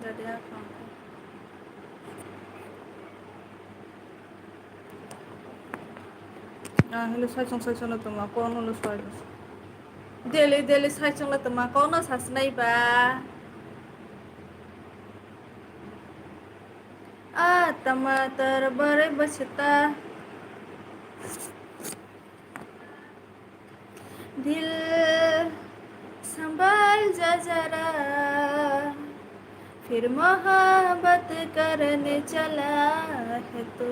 Dari apa? Ah, hello saicong na tuma ko ano lo swagos. Deli saicong na tuma ko na sasnay ba? Ah, tama bare bachta दिल संभाल जा जरा फिर मोहब्बत करने चला है तो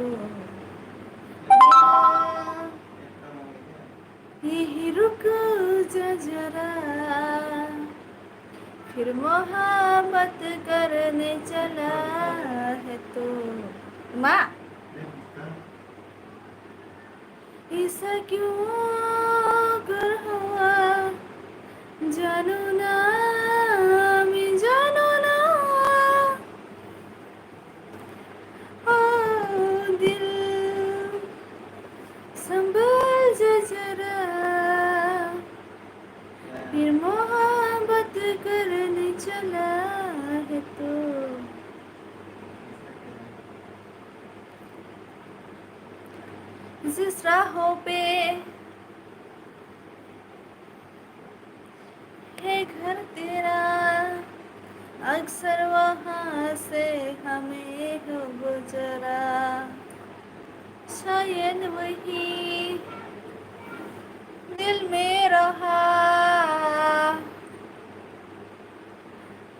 यही रुक जा जरा फिर मोहब्बत करने चला है तो माँ ऐसा क्यों कर हुआ जानू ना मैं जानू ना ओ दिल संभल जा जरा फिर मोहब्बत करने चला है तो जिस राहों पे है घर तेरा अक्सर वहाँ से हमें हो गुजरा शायद वही दिल में रहा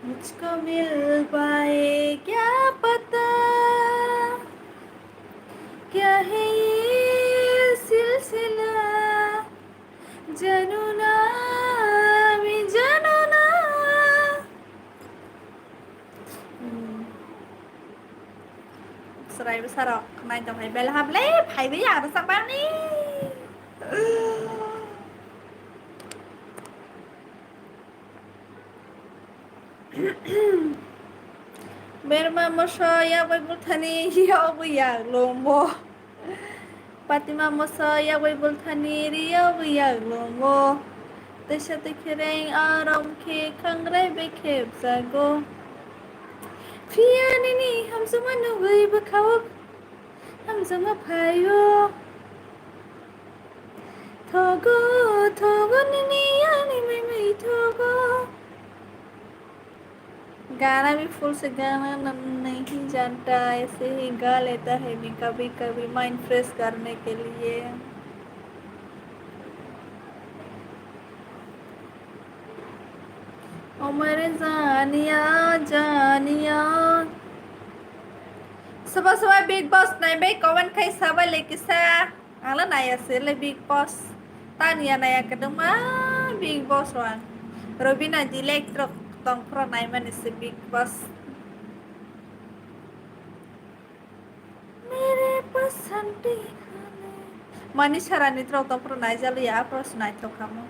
मुझको मिल पाए क्या पता क्या है ये सिलसिला जानू ना मैं जानू ना Serai besar kok, main trong hay bela hấp lấy phải bây giờ nó sắp bán đi. Berma masaya bay bulthani ya buya lombo. Patima masaya bay bulthani riya buya lombo. Tashat kireng aram ke kangre be khep zago. Fianini हम सुमन वही बखाओ हम संग भाइयों थोगो थोगो निनी यानी मैं थोगो गाना भी फुल से गाना नहीं जानता ऐसे ही गा लेता है मैं कभी कभी माइंड फ्रेश करने के लिए ओ मेरे जानिया जानिया Sabah Big Boss này bé kawan kay sabah lagi sa ala naya sila Big Boss tanya naya kedema Big Boss wan Robina dilek truk tongkro nai man si Big Boss mere pasanti Manish harani truk tongkro nai jalu ya pros nai to kamu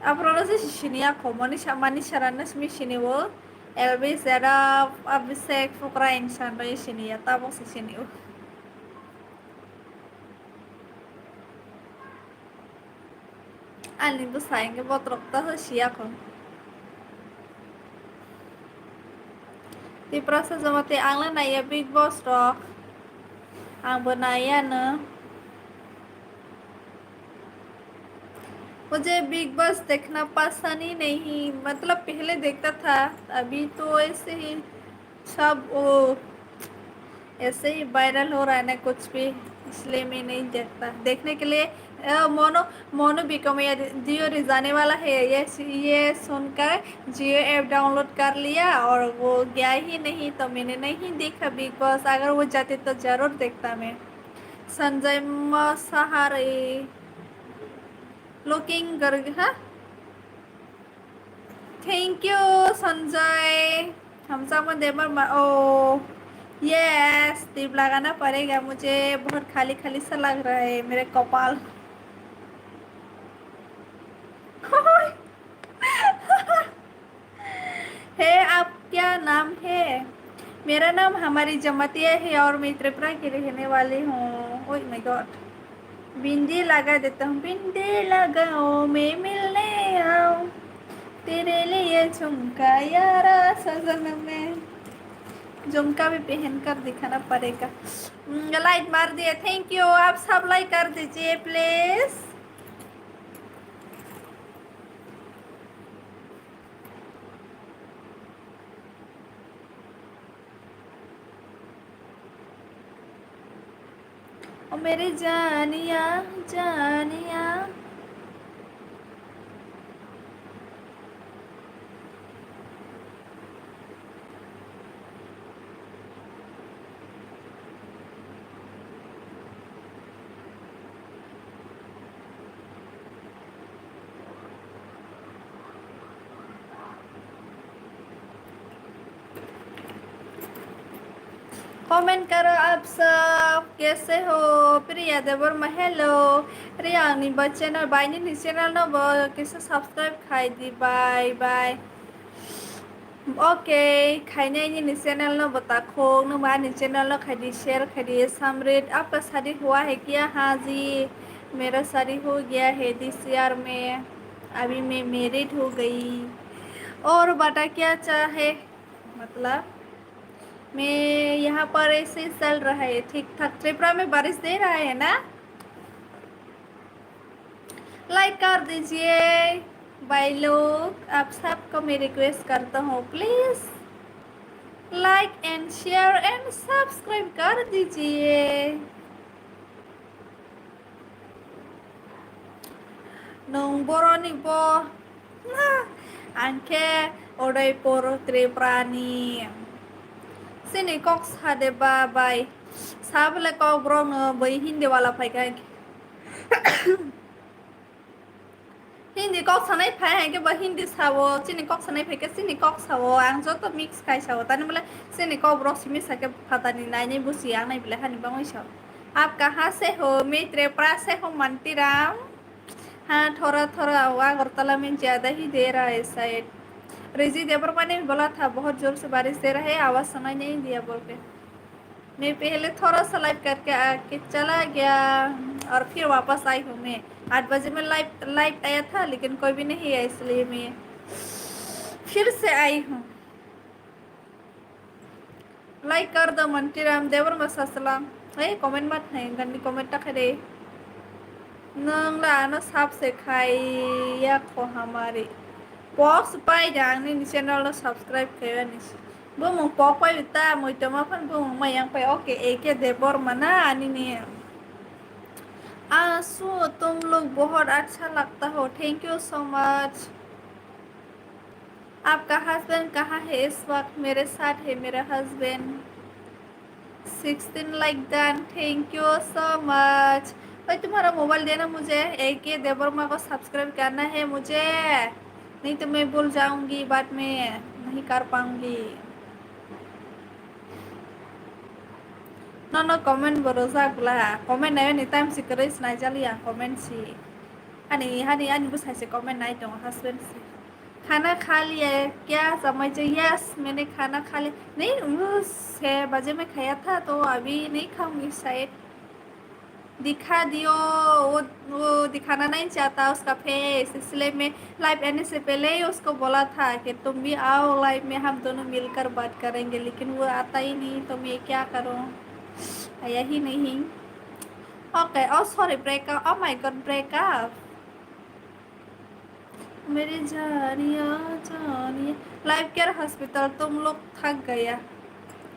Apro se shini ako Manish harani smi shini wo Elvis era Abhishek Fukra insan ro sini ya tabok si sini Ani bu sayang बहुत रोकता है शिया को di proses Jamatia angla naya Big Boss rock ang बनaya न मुझे big boss देखना पसंद ही नहीं मतलब पहले देखता था अभी तो ऐसे ही सब वो ऐसे ही वायरल हो रहा है ना कुछ भी इसलिए मैं नहीं देखता देखने के लिए मोनो मोनो बिकम जियो रिजाने वाला है ये सुनकर जियो ऐप डाउनलोड कर लिया और वो गया ही नहीं तो मैंने नहीं देखा बिग बॉस अगर वो जाते तो ज़रूर देखता मैं संजय मसाहारी लुकिंग कर हाँ थैंक यू संजय हम सब देवर ओ यस टिप लगाना पड़ेगा मुझे बहुत खाली खाली सा लग रहा है मेरे कपाल है आप क्या नाम है मेरा नाम हमारी जमातिया है और मैं त्रिपुरा की रहने वाली हूँ ओह माय गॉड बिंदी लगा देता हूँ बिंदी लगाओ मैं मिलने आओ तेरे लिए झुमका यारा सजन में झुमका भी पहन कर दिखाना पड़ेगा। लाइक मार दिए, थैंक यू। आप सब लाइक कर दीजिए प्लीज। ओ मेरी जानिया जानिया। कमेंट करो आप सब, कैसे हो? प्रिया देवर्मा हेलो। रिया आंनि चैनल बायनि चैनल नबो किसे सब्सक्राइब खाई बाय बाय। ओके खाइने चैनल न बताखो न मानी चैनल न खाई शेयर खाई समृद्ध। आपका शादी हुआ है क्या? हाँ जी, मेरा शादी हो गया है दिस ईयर में। अभी मैं मैरिड हो गई। और बता क्या चाहे, मतलब मैं यहाँ पर ऐसे चल रहा है ठीक ठाक। त्रिपुरा में बारिश दे रहा है ना? लाइक कर दीजिए भाई लोग, आप सबको मैं रिक्वेस्ट करता हूँ please like and share and subscribe कर दीजिए। नों बर'नि आंखे उदयपुर त्रिपुरानि सिनी कक सादेबा बाय साबले ककब्रक बै हिंदी वाला फैका हिंदी कक सानाय फाय है बा हिंदी सावो चिनी कक सानाय फैके चिनी कक सावो आं जो तो मिक्स खाई सावो ताने बोले चिनी कक ब्रक सिमी साके फातानी नाइने बुसी आं नाइ बिले हानि बांगै साव। आप कहाँ से हो? मैं त्रिपुरा से हूँ मंटीराम। हाँ थोड़ा थोड़ा अगरतला में ज़्यादा ही दे रहा है शायद। रिजी देवरमा ने भी बोला था बहुत जोर से बारिश दे रहा है, आवाज़ सुनाई नहीं दिया बोल के। मैं पहले थोड़ा सा लाइव करके आके चला गया और फिर वापस आई हूँ। मैं 8 बजे में लाइव आया था लेकिन कोई भी नहीं है, इसलिए मैं फिर से आई हूँ। लाइक कर दो मंटीराम देवरमा ससलाम। कमेंट मत है गंदी कमेंट तक दे नों लानो सबसे खाया को हमारी पॉक्स पाई जांगनी चैनल सब्सक्राइब किया निस बुमु पॉक पाई बिता मुइतमा फन बुमु मयांग पे ओके एके देवर मना आनी ने आंसू तुम लोग बहुत अच्छा लगता हो, थैंक यू सो मच। आपका हस्बैंड कहाँ है इस वक्त? मेरे साथ है मेरा husband. 16 like done, thank you so much. भाई तुम्हारा मोबाइल देना मुझे, एक ये देवर्मा को सब्सक्राइब करना है मुझे, नहीं तो मैं भूल जाऊंगी बाद में नहीं कर पाऊंगी। no comment बरोसा बुला comment नहीं नहीं टाइम से करे नहीं चलिए comment सी अनि बुसाई से comment नहीं तो हस्बैंड से। खाना खा लिया क्या? समझ यस मैंने खाना खा लिया। नहीं 6 बजे में खाया था तो अभी नहीं खाऊंगी शायद। दिखा दियो, वो दिखाना नहीं चाहता उसका फेस, इसलिए मैं लाइव आने से पहले ही उसको बोला था कि तुम भी आओ लाइव में, हम दोनों मिलकर बात करेंगे, लेकिन वो आता ही नहीं तो मैं क्या करूं, आया ही नहीं। ओके ओ सॉरी ब्रेकअप, ओ माय गॉड ब्रेकअप। मेरी जानिया जानिया। लाइफ केयर हॉस्पिटल तुम लोग थक गया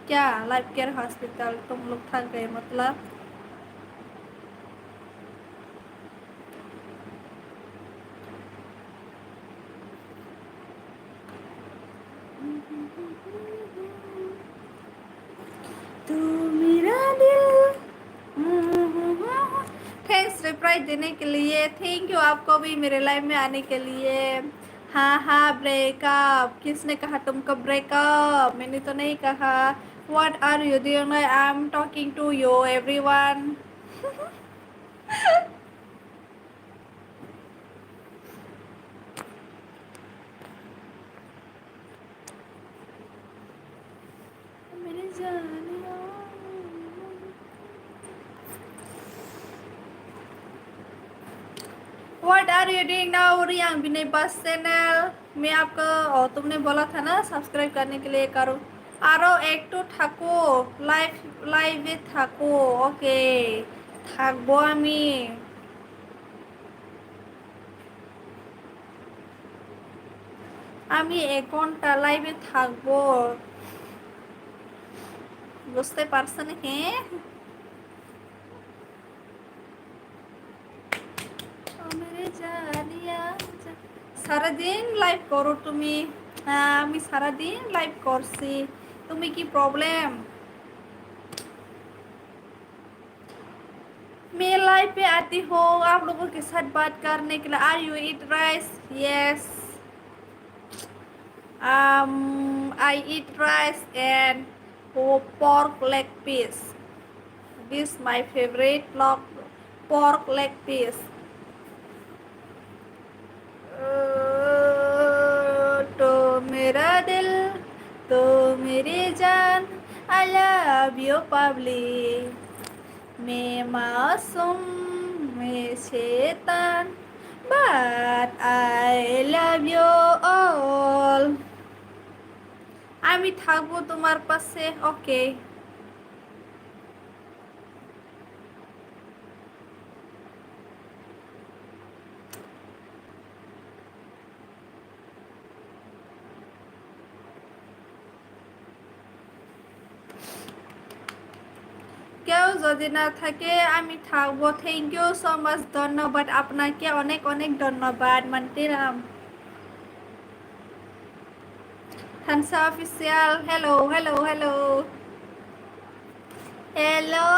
क्या? लाइफ केयर हॉस्पिटल तुम लोग थक गए मतलब? तू मेरा दिल। थैंक्स रिप्लाई देने के लिए, थैंक यू आपको भी मेरे लाइव में आने के लिए। हाँ हाँ ब्रेकअप, किसने कहा तुमको ब्रेकअप? मैंने तो नहीं कहा। What are you doing? I am talking to you everyone. मेरे जानिया। What are you doing now Riang Vinay बस चैनल मैं आपको तुमने बोला था ना सब्सक्राइब करने के लिए करो आरो एक तो থাকো লাইভে থাকো ওকে থাকবো আমি 1 ঘন্টা লাইভে থাকবো বুঝতে পারছেন হ্যাঁ मेरे जानिया सारा दिन लाइव करो তুমি আমি सारा दिन लाइव করছি তুমি কি प्रॉब्लम मैं लाइव पे आती हूँ आप लोगों के साथ बात करने के लिए are you eat rice yes I eat rice and pork leg piece this my favorite pork leg piece तो मेरा दिल तो मेरी जान I love you पब्लिक मैं मासूम मैं शैतान but I love you all আমি থাকবো তোমার পাশে ওকে কেউ যদি না থাকে আমি থাকবো থ্যাংক ইউ সো মাচ ধন্যবাদ আপনাকে অনেক অনেক ধন্যবাদ Mantiram Thansa official hello hello hello hello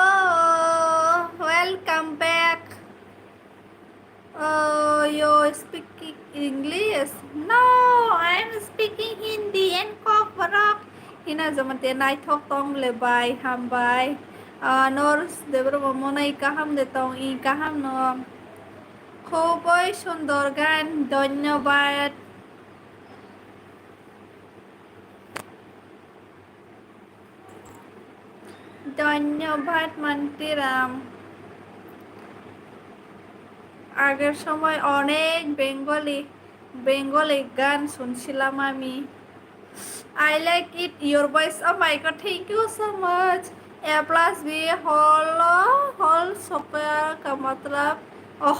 welcome back you speaking English no I'm speaking Hindi and Kokborok hina Jamatia nai thok tong le bai ham bai nor debro monai kaham de tong I kaham no খুবই সুন্দর গান ধন্যবাদ ধন্যবাদ মান্তিরাম আগের সময় অনেক Bengali গান শুনছিলাম আমি I like it your voice oh my god thank you so much a plus b whole square का मतलब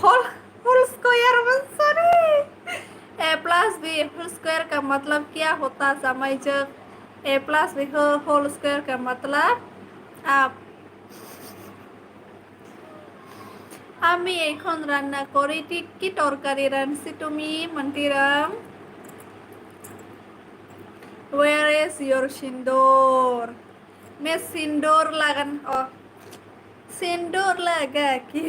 whole square sorry a plus b whole square का मतलब क्या होता समय जब a plus b whole square का मतलब आप আমি এখন রান্না করি কি তরকারি রাঁধছি তুমি মন্তিরাম where is your সিন্দুর मैं सिंदूर लगन सिंदूर लगा कि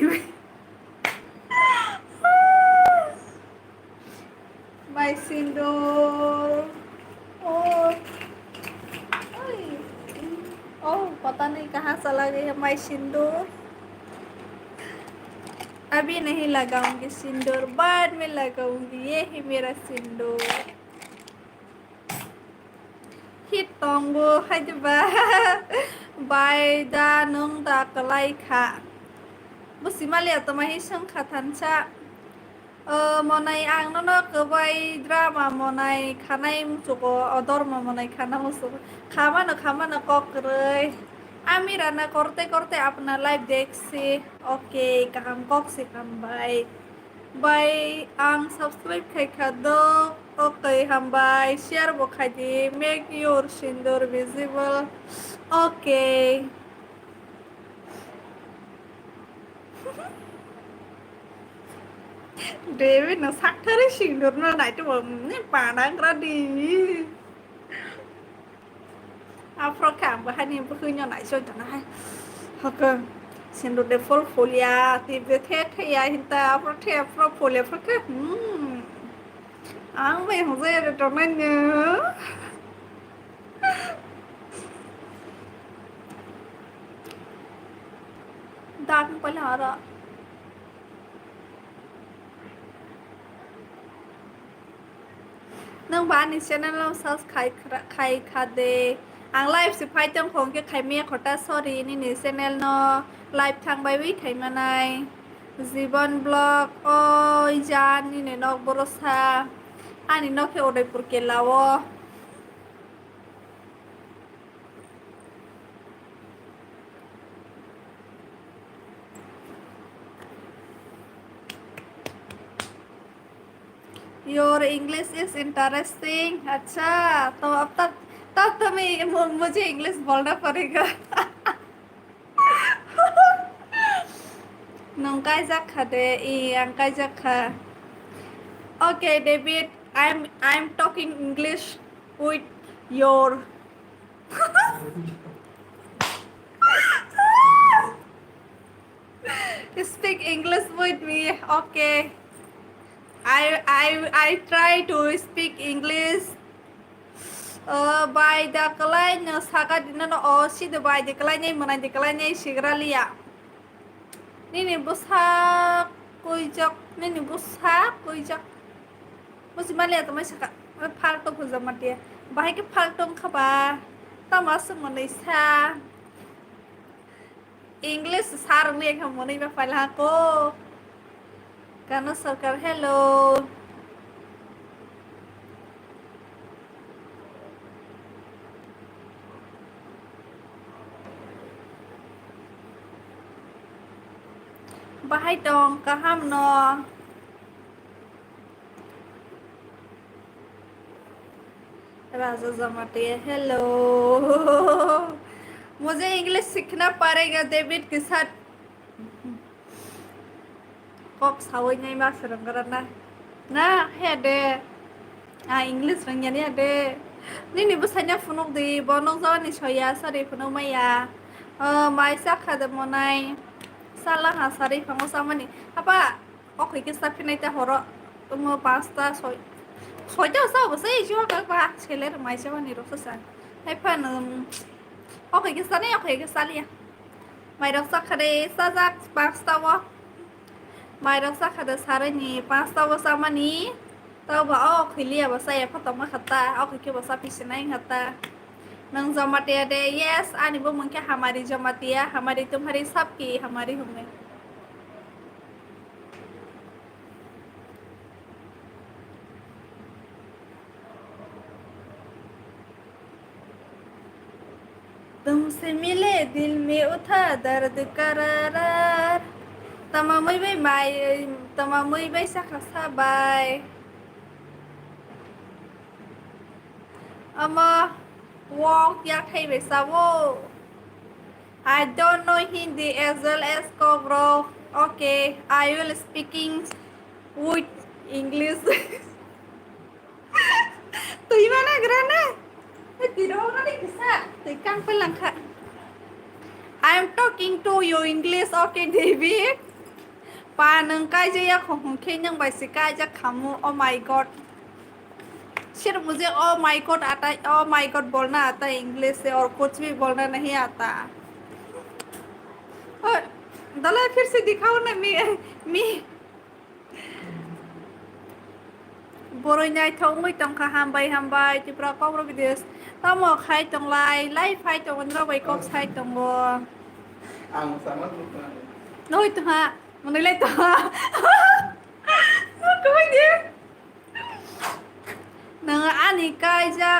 my सिंदूर पता नहीं कहाँ चला गया my सिंदूर अभी नहीं लगाऊंगी सिंदूर बाद में लगाऊंगी ये ही मेरा सिंदूर हित तंगो हाजबा बायदा नों दाकलाइखा बुसिमालिया तमाहि संखा थानसा मनाय आंनो कबाय ड्रामा मनाय खानाय मुसुको अदरमा मनाय खाना मुसुको खामानो ककरै আমি রান্না করতে করতে আপনার লাইভ দেখছি ওকে কাম কক্সি হামবাই বাই आं সাবস্ক্রাইব খাইখাদো ওকে হামবাই শেয়ার বখাইদি make your sindoor visible okay David nó sắc thế đấy xin được nó lại cho bà đang ra đi Afro cảm và hai niềm cứ nhau lại cho nó hay hoặc xin được để folfolia thì về thế thì hiện tại Afro thế Afro folia Afro cái áng về không dễ được trong này nhớ đang phải là đó nâng bán đi channelเราซับใครค่ะเดอังไลฟ์สิพายจังของแกใครเมียขอตาสอรี่นี่นี่channelเนาะไลฟ์ทางใบวิไขมาใน জীবন blog oi জানি নে নক বরসা ani নকে উদয়পুর কেলাও Your English is interesting. अच्छा तो अब तब तो मैं मुझे इंग्लिश बोलना पड़ेगा नंकाय जाखा दे अंकाय जाखा Okay David I'm talking English with your speak English with me okay I try to speak English by the klein saga dinano o si the by the klein mana the klein sigralia nini busa kuijak nini busa kuijak musi malia to masaka falto Hamarijamatia bahai ke falto khaba ta masuk monai sa English sarang liang monai ba pala ko karena sarkar hello bahai dong kaham no Hamarijamatia hello मुझे English सीखना पड़ेगा David के साथ Kock सावई नहीं मार सरंगरना ना है दे English Rangia नहीं देนี่บุษยาฝนกดีบอนกซ้อนนี่ชอยาสรีฝนกไม่ยาไม่สักขาดมอนัยซาลาหาสรีฟังซ้ำมันนี่apa oke kita pindah ke horo tunggu pasta soy jauh sah bahasa Inggris juga apa seler mai siapa nih rasa hai pan oke kita nih oke kita lihat mai rasa kade sajak pasta wa mai rasa kade sare nih pasta wa sama nih tao bảo khilia bahasa ya patong mah kata oke kita bahasa pisinai kata nang Jamatia de yes ani bu mungkin Hamari Jamatia Hamari tumhari sabki Hamari humne तुमसे मिले दिल में उठा दर्द करार तमामुई bai saka sabay ama walk yak hay be sawo I don't know Hindi as well as Kokborok okay I will speaking with English tui mana grana tidak ada kisah tekan pelangka I am talking to you English okay David पानंग काय जे या खों खेनंग बाइसे काय जा खामु ओ my God सिर्फ मुझे ओ my God आता है ओ माय गॉड बोलना आता है इंग्लिश से और कुछ भी बोलना नहीं आता और दला फिर से दिखाओ ना मी बोरोइनाय थौंगै तंखा हामबाय तिप्रा कब्र बिदेस तमो खाय तंलाय फाय तंगन बाय कक साय तंगो आं सामा नय तहा मनैलाय तहा कय दे नों आनि काय जा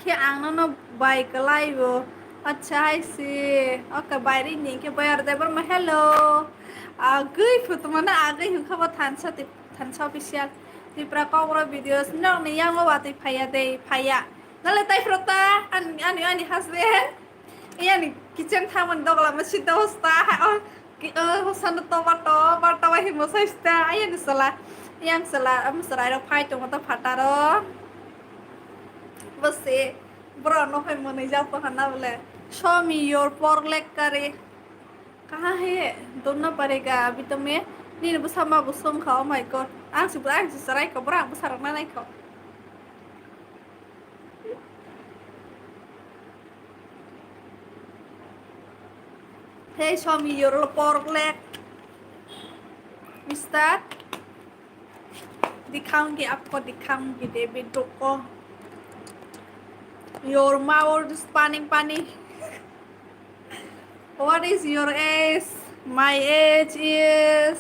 के आंनो न बाइक लाइबो अच्छा हायसे ओके बायरि निके बायर देबर म हेलो आगै फुतमना आगै हुखाबा थानसा ऑफिशियल तिप्रा कब्र भिडियोस नों नि यांग वातै फाया नले ताइ फ्रता आनि हसबेंड यानी kitchen थामन दगला मसिदा होस्ता hosan tomato wahi mosaista ayan salah amsrai ro phai tomato fataro bose bro no hai mone ja to hana bole show me your pork leg curry कहाँ है दोनों पड़ेगा अभी तो मैं नहीं बस हम अब सुन खाओ माय गॉड आंख से सराय कपड़ा बस रखना नहीं खाओ Hey, show me your pork leg. Mister, दिखाऊंगी आपको दिखाऊंगी डेविड को Your mouth is panning. What is your age? My age is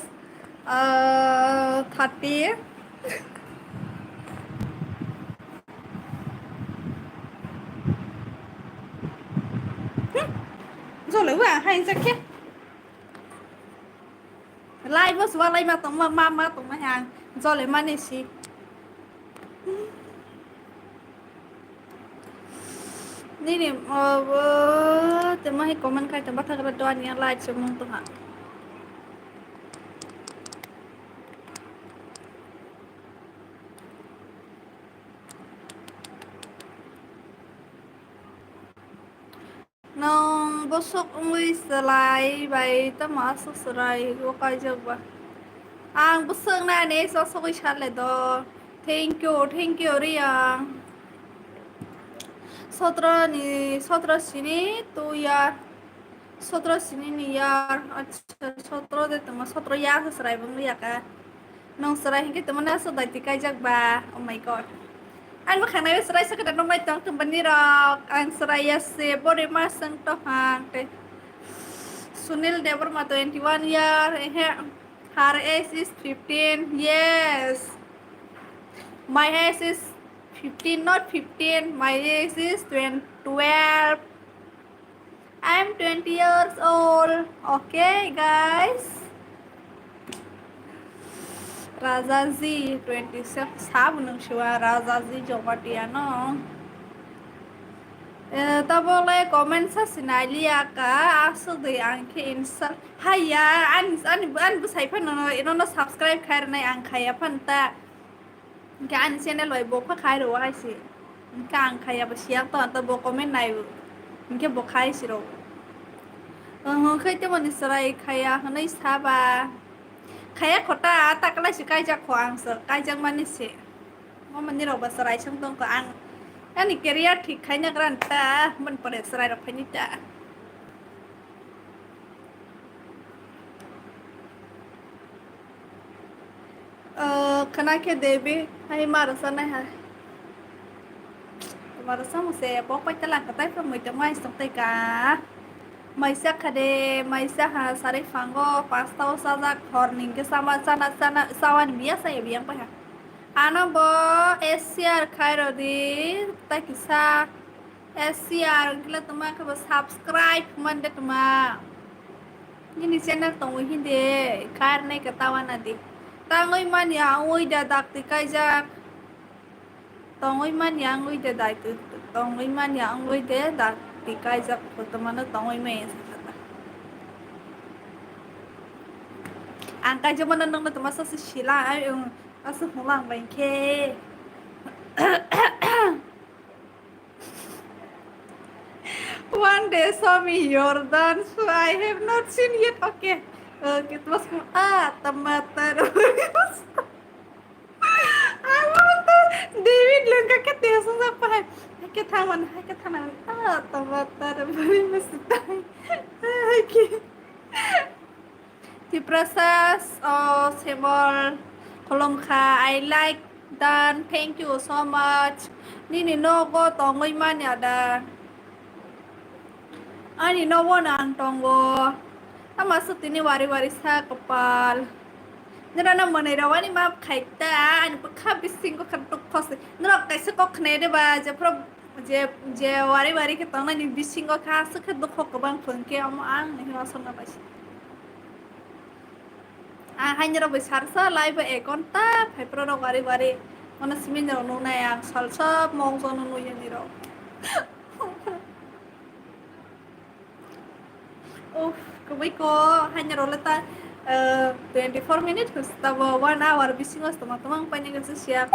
30. Rồi lấy vàng hay ra kia. Lai bớt vào lai mà tổng mà tổng mà hàng. Rồi lấy mà này xí. Ni ni tema hi comment kai tempat thak doan yang lai semung tu ha. Nong bosok ngui selai bai tama su serai go kai jog ba. Ang buseng na ne so so chal le do. Thank you Riang. 17 sini tu ya 17 sini ni यार अच्छा 17 दे तुम 17 यार से सराय बंग लिया का नong serai hingga temen asa dati kajak ba. Oh my god. An makhanai serai sa kada nong mai tong tumbani rok an serai ya se bore masang to hang te Sunil Devar ma 21 year her age is 15. Yes, my age is 15, not 15. My age is 12. I'm 20 years old. Okay guys. Razazi 26 sabu nung siwa Razazi Jamatia no. Ta boleh komen sa sinalia ka aso de angke insal. Haya an busai pan no ino subscribe khair nai ang khaya pan ta. Ka an channel loi bo pha khai ro hai si. Ka ang khaya ba siak to ta bo comment nai. Ke bo khai si ro. Khơi te mon Israel khaya hanai saba. Khaya khota ta kala si kai jak khoang sa kai jak mani se. Mo mani ro ba sarai chang tong ko ang. Ani career thik khanya gran ta man pare sarai ro phani ta. Khana ke debi hai marasa nai hai. Marasa mo se pok pa tala ka tai from moi tamai sok tai ka. Maisa khade maisa ha sare fango pastau saja khorning ke sama sana sawan biasa ya biang pa ha. Ano bo SCR khairo di ta kisa SCR gila tuma ka subscribe mande tuma. Ini channel tong hindi khair nai ka tawan adi. Tangoi man ya oi da dak ti kai jak. Tongoi man ya oi da dai tu tongoi man ya oi da dak ti kai jak tuma no tongoi me. Angka zaman nang na tuma sa sila ay yung asa hulang bangke. One day saw me Jordan, so I have not seen yet. Okay, it was tamatar. I want David lengka ke tesa sa pa. Ke thaman tamatar bari mastai. Okay. The process of Sebol Kolomka, I like Dan. Thank you so much. Nini no go tongoi man ya da. Ani no one antongo. Amasuk tini wari sa kapal. Nira na money rawani map kaita ani pakha bising ko khatuk khose. Nira kaise ko khne de ba je pro je wari ke tongna ni bising ko khas kha dukh ko bang phunke am ang ni wasona basi. Hanya ro besar sa live e konta phai pro ro wari mana simin ro no na yang sal sab mong so no ye ni ro. Kubai ko hanya ro leta 24 minutes tabo 1 hour bising os teman-teman panjang ke siap.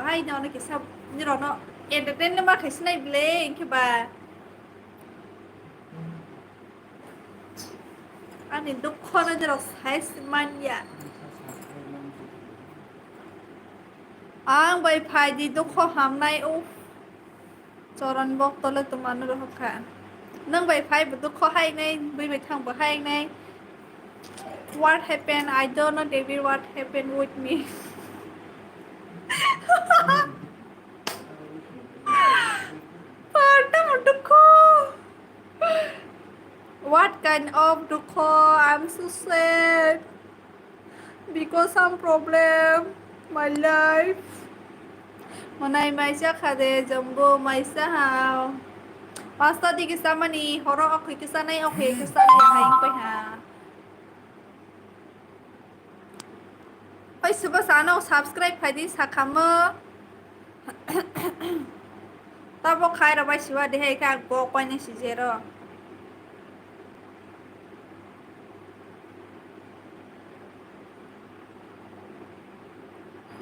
Hai no na kisah ni ro no entertain ma khaisnai ble inke ba. Ani dukho na jero size man ya. Ang wifi di dukho hamnai choran bok tole tuman ro kha. Nang wifi bu dukho hai nai bai thang bu hai nai. What happened? I don't know David what happened with me. What kind of ทุกคน I'm so sad because some problem my life hôm nay mày sẽ khá để dòng bố mày sẽ hào pasta đi cái sao mà nì họ rõ ok cái sao này ok cái sao này hay phải hà ôi super sao subscribe phải đi sao khám mơ tao bố khai ra bài xíu để hay các bố quay nên xí dễ rồi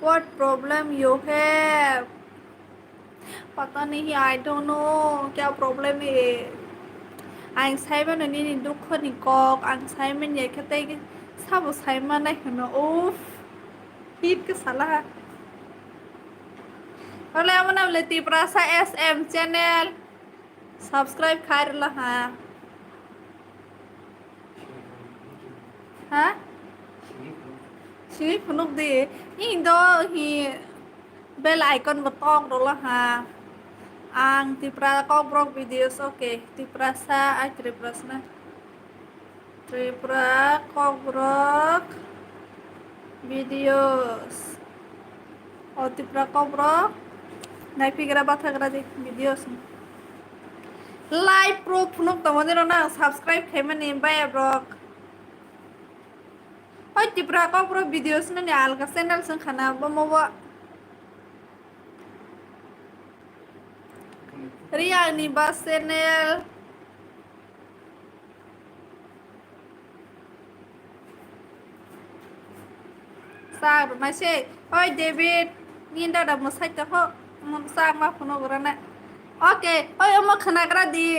what problem you have पता नहीं I don't know क्या problem है anh say mà nên nhìn đúc hơn thì cọc anh say mình vậy cái tay cái sao mà say mà này nó uff hít cái salah kalau yang mana Leti Prasa SM channel subscribe khai lah ha hả sini penuh deh ini do hi bell icon betong dulu ha ang tipra Kokborok videos oke tiprasa triprasna tripra Kokborok videos oh tipra Kokborok naik pikiran batang di videos live pro penuh teman-teman na subscribe kami nih bye brok oh tipra Kokborok videos nih alga channel sing khana bawa Ria ni bas channel sang masih oi David ni dah musai tu ho sang mah puno gerana oke oi mau kena kera di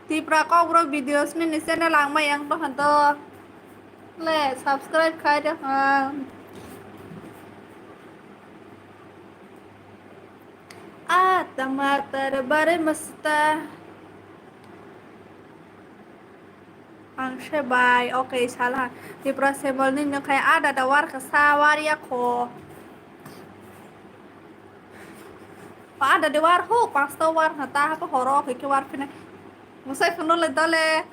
Tipra Kokborok videos ni channel lang mah yang tu hantu le subscribe kai dah टमाटर बड़े मस्त angse bay oke salah di prosebol nih kayak ada dawar kesawar ya ko ada dawar ho pasta war hata apa horok ke war pina musai penuh le dale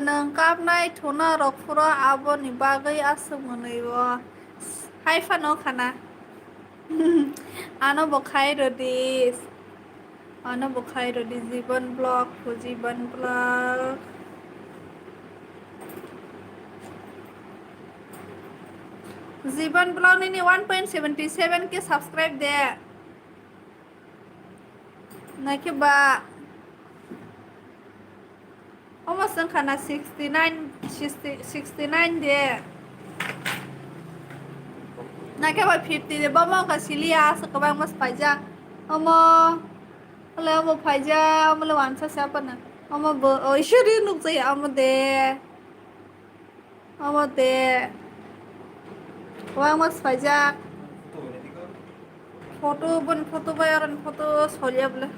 nangkap nai tuna rokfura abo ni bagai asumuni wa hai fano kana ano bokai rodis ano bokai rodis জীবন blog জীবন blog জীবন blog ini 1.77 ke subscribe deh naik ba almost kana 69 deh naik ba 50 deh ba mau kasih lihat sekarang mas pajak kalau mau pajak mau lawan siapa na mau oh isyuri nuk saya amo deh uang mas pajak foto bayaran foto soalnya boleh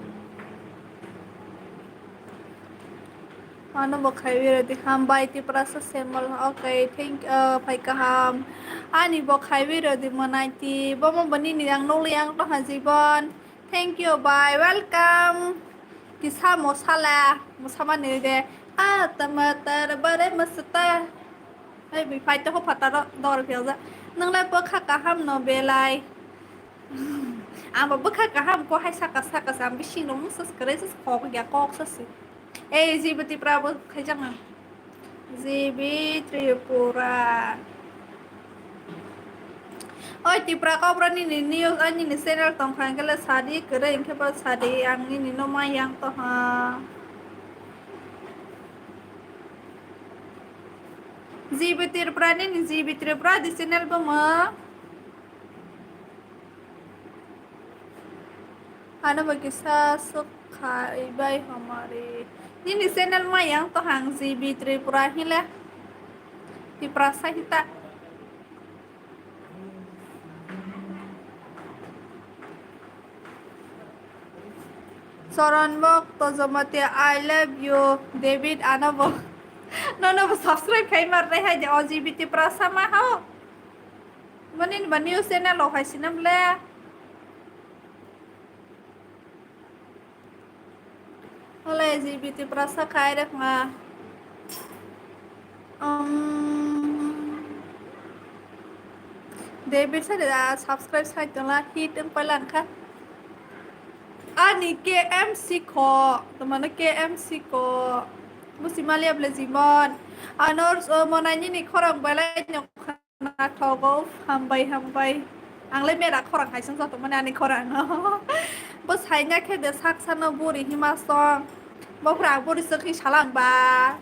ano bokai di hambai ti prasa semol okay thank pai kaham ani bokai di manai ti bomo bani ni yang nol yang to hajibon thank you bye welcome kisah musama ni de टमाटर बड़े मस्त hey bi pai to pata dor piaza nang lai bekha kaham no belai ama bekha kaham ko hai saka sam bishin no sus kreses ko ya ko sasi Zibiti Prabu kajang Zibi Tripura oi Tipra Kokborok ni news ani ni channel tong khangela sadi kere ingke ba sadi ang ni no mayang to ha Zibi Tripura ni Zibi Tripura di channel ba ma ana ba kisa sukhai bai hamari ini channel mah yang to hang Zibi Tripura hila di prasa hita Soronbok to Jamatia I love you David anabo no subscribe kai mar re hai je Zibi Tripura sama ho manin baniu channel lo hai sinam le Oleh LGBT perasa kaya deh mah. David saya subscribe saya telah hit yang paling kan. Ani KMC ko, teman KMC ko. Musim Malaysia Blazimon. Anor monanya nih korang balai nyok na togo hambai. Angle merak korang hai sang satu mana nih korang. Bos hanya ke desak sana buri himasong. Mau perang buri sekhi salang ba.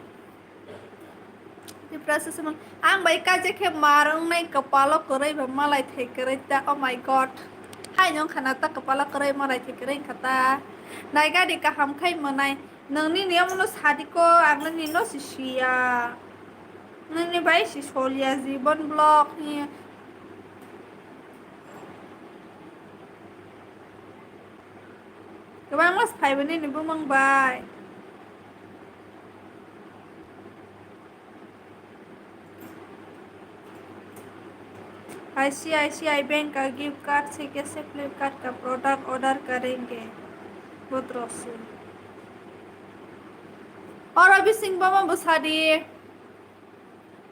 Di proses emang ang baik aja ke marung naik kepala kerai bermalai tekerai ta oh my god. Hai nyong kanata kepala kerai malai tekerai kata. Naika di kaham kai menai. Nang ni niam lo sadiko ang ni no sisia. Nang ni baik si solia zibon blog ni. Kebang mas pai beni ni bumang bai. ICICI bank का gift card से कैसे Flipkart का product order करेंगे बहुत Rossi और अभी सिंह बाबा बसादी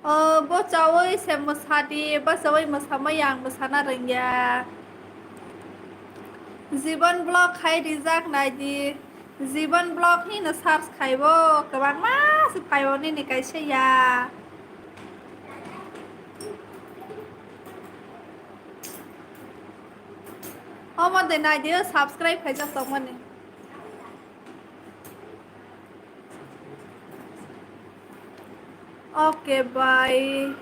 बहुत चावल से मसादी बस चावल मसामा yang besana rengya जीवन ब्लॉग खाई रिजाक नाइदी जीवन ब्लॉग ही न सार्स खाइबो कबां मास फाइबो नि निकाइसे या Oma de na dia subscribe phải cho tổng mình. Okay bye.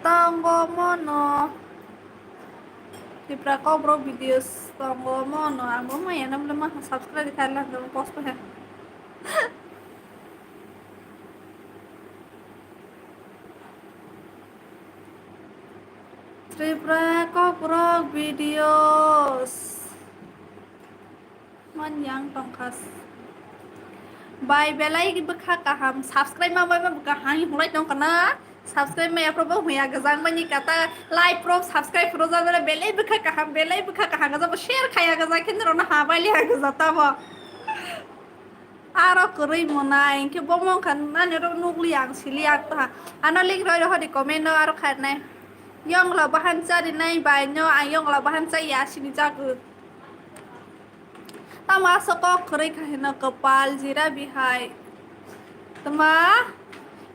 Tanggo mono. Di Kokborok videos tanggo mono. Amo mah ya nam lemah subscribe di Thailand dong post ya. Tripra Kokborok videos. Man yang tongkas. Bye belai bekah kaham subscribe mah bye bekah hangi mulai dong kana. Subscribe mah ya probo huya gazang mani kata like pro subscribe pro zada belai bekah kaham gaza share khaya gaza kinro na habali ha gaza tabo. Aro kurai monai ke bomong kan nani ro nugli yang siliak ta. Ano link ro di komen no aro kharnai. Yong la bahan cari nai bai no ayong la bahan cai ya sini jagut. Tama soko kurai kahina kepal jira bihai. Tama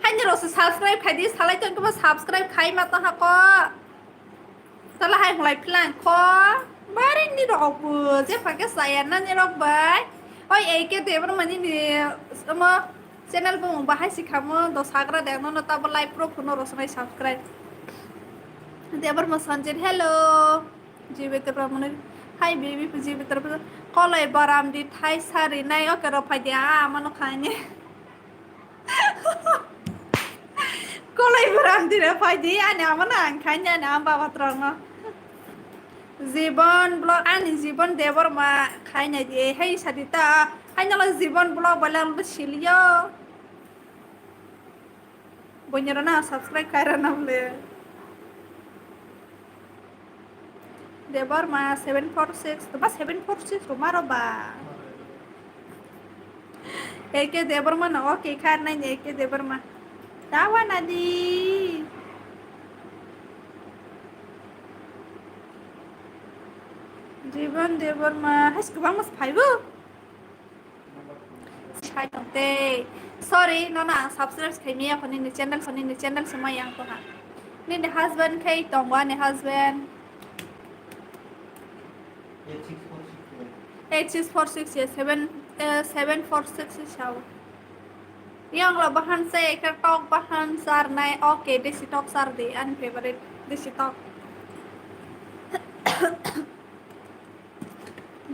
hanya rasa subscribe khai dis halai ton kuma subscribe khai ma to ha ko tala hai mulai plan ko mari ni ro bu je pakai saya na ni ro bai oi ke te bar mani ni sama channel bu bahai sikhamo do sagra de no ta ba live pro phono ro samai subscribe te bar ma sanjir hello jibe te pramone hai baby jibe te kolai baram di thai sari nai o ke ro phai dia mano khane Kolai berhenti deh pagi ane amana angkanya ane amba patrong no. Zibon blog ane zibon debor ma kayaknya dia hai sadita hanya lo zibon blog balang besilio. Bonyerona subscribe karena boleh. Debor ma 746 tu pas 746 rumah roba. Eke debor ma no oke karena eke debor ma. Tawa nadi. জীবন দেবর মা হাস kubang mas phaibu. Hai tongte. Sorry nona subscribe kai mia phone ni channel semua yang to ha. Ni the husband kai tongwa ni husband. 8646 ya 746 siau. Yang la bahan saya ka tok bahan sar nai okay desi tok sar de an favorite desi tok.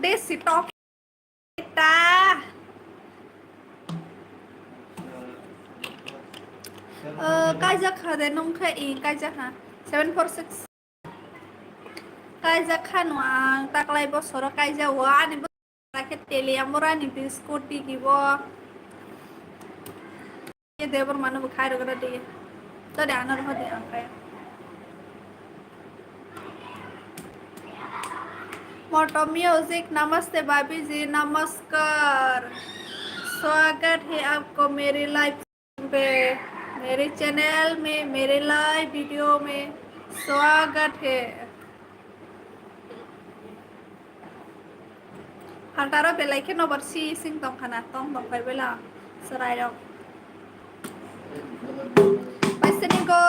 Desi tok ta. Kaja khade nong kha I kaja ha 746 kaja khanwang taklai bosoro kaja wa ni raket tele amora ni biskoti gibo ye debar manu bukhai rogara de to de anar hodi angkai motto music. नमस्ते भाभी जी, नमस्कार। स्वागत है आपको मेरी live Pay, मेरे channel में, मेरे live video में स्वागत है। हांटारा बेलाइके number C सिंग तंग खाना तंग बंग फाइव बेला सराय रंग पैसे को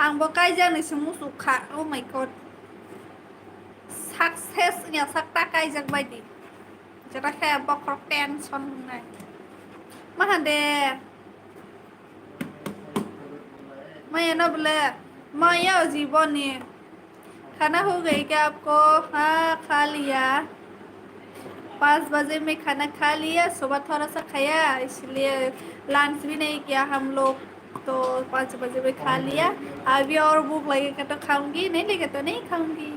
आंबो कायजा नैसो मुसुखा। ओ माय गॉड सक्सेस या सकता कायजा बायदि जेटा खाया बक्रक टेंशन होनाय महादे मैं ना बोले माया जीवनी। खाना हो गई क्या आपको? हाँ खा लिया, 5 बजे में खाना खा लिया। सुबह थोड़ा सा खाया, इसलिए लंच भी नहीं किया हम लोग, तो 5 बजे में खा लिया। अभी और भूख लगेगा तो खाऊंगी, नहीं लगे तो नहीं खाऊंगी।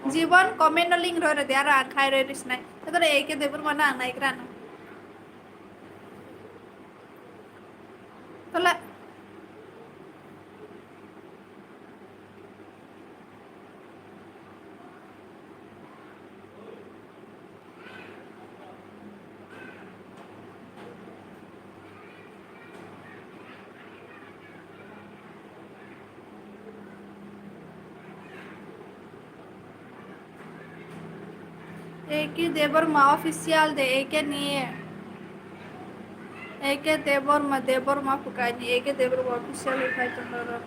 जीवन कमेंट लिंक रह रहे यार खाई रहे रिश्ना तो एक देवर मना आना एक राना तो एक ही देवर माँ ऑफिशियल दे एक नहीं है, एक देवर माँ फुकाई नहीं, एक देवर माँ ऑफिशियल लिखाई तो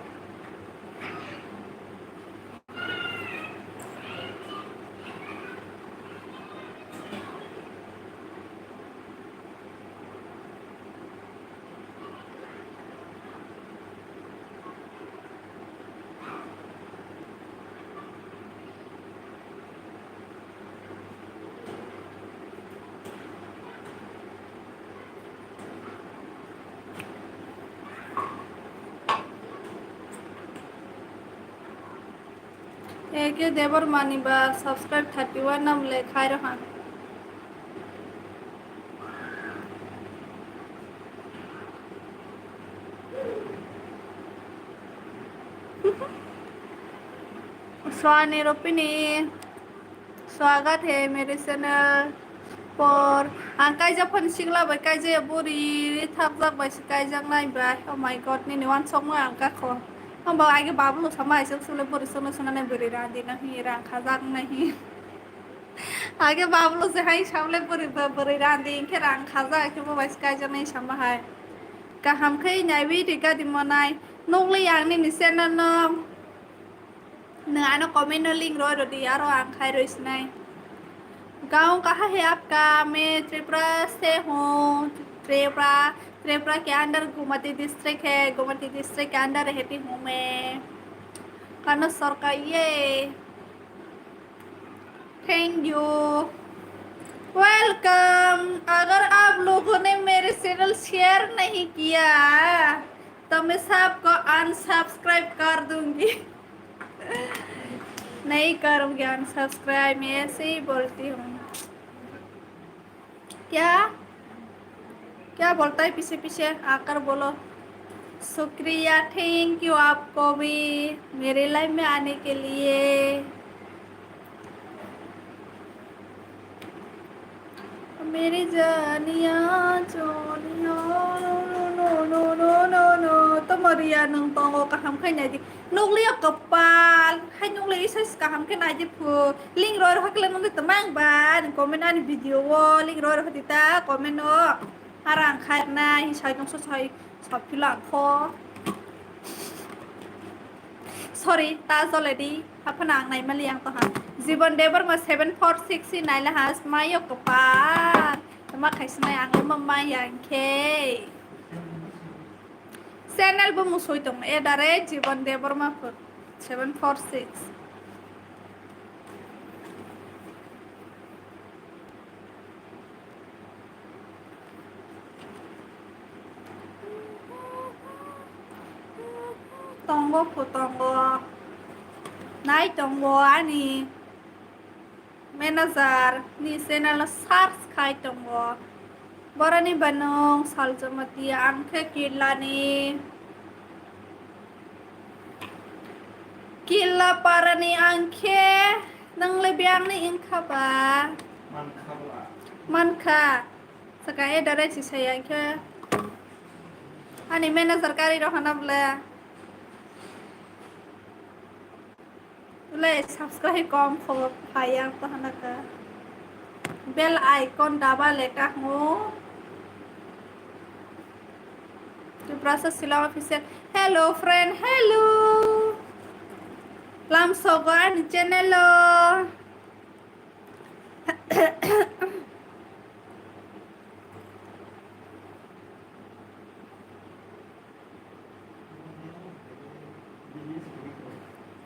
एक देवर मानी बा सब्सक्राइब 31 नाम ले खाई रहा स्वानी रोपिनी। स्वागत है मेरे चैनल पर। आंकाई जब फंसिंगला बकाई जे बुरी थाप जब बस काई जंग नाई बा। ओ माय गॉड ने वन सॉन्ग में आंका खो हम बा आगे बाबू sama ऐसे सुले बुरी सुना ने बुरी रांदी नहीं रांखा जंग नहीं आगे बाबू से हाई सामले बुरी रांदी इनके रांखा जा के वो बस काई जंग नहीं sama है का हम कहीं नहीं भी टिका दिमोनाई नोंगले यांग ने चैनल न आनो कमेंट लिंक रो दी यारो आंखाई रो इसनाई। गाँव कहाँ है आपका? मैं त्रिपुरा से हूँ। त्रिपुरा त्रिपुरा के अंदर गोमती डिस्ट्रिक्ट है, गोमती डिस्ट्रिक्ट के अंदर रहती हूँ मैं। कानो सरकार ये थैंक यू वेलकम। अगर आप लोगों ने मेरे चैनल शेयर नहीं किया तो मैं सबको अनसब्सक्राइब कर दूंगी नहीं करूँगी अनसब्सक्राइब, मैं ऐसे ही बोलती हूँ। क्या क्या बोलता है पीछे पीछे आकर बोलो। शुक्रिया, थैंक यू आपको भी मेरे लाइफ में आने के लिए। मेरी जानिया जोनिया नो नो नो नो नो नो तो मरिया नंग तंगो कहम खाई दी नुगलिया कपाल हाय नुगलिया इस कहम के नाई फु लिंक रोर हकले नंग तो मांग बान कमेंट आनी वीडियो वो लिंक रोर हतिता कमेंट ओ हारां खारना हिसाय नंग ससाय सबफिला खो सॉरी ताज ऑलरेडी हफना आंग नाई मलियां तो हां जीवन देवर मा 746 नाइला हास मायो कपाल मा खाइसनाय आंग मम्मा यांखे चैनल बो मुसोय दं ए दारे जीवन देवर मा 746 tonggo po tonggo nai tonggo ani manager ni channel search khai tonggo borani banong Hamarijamatia angke kilani kila parani angke nang lebiang ni ingka ba manka sekarang dari si saya ke ani mana सरकारी रहना बोले subscribe कम fire तो हना का बेल icon दबा लेका हूँ तो प्रोसेस सिला ऑफिशियल हेलो फ्रेंड हेलो लाम सोगन चैनल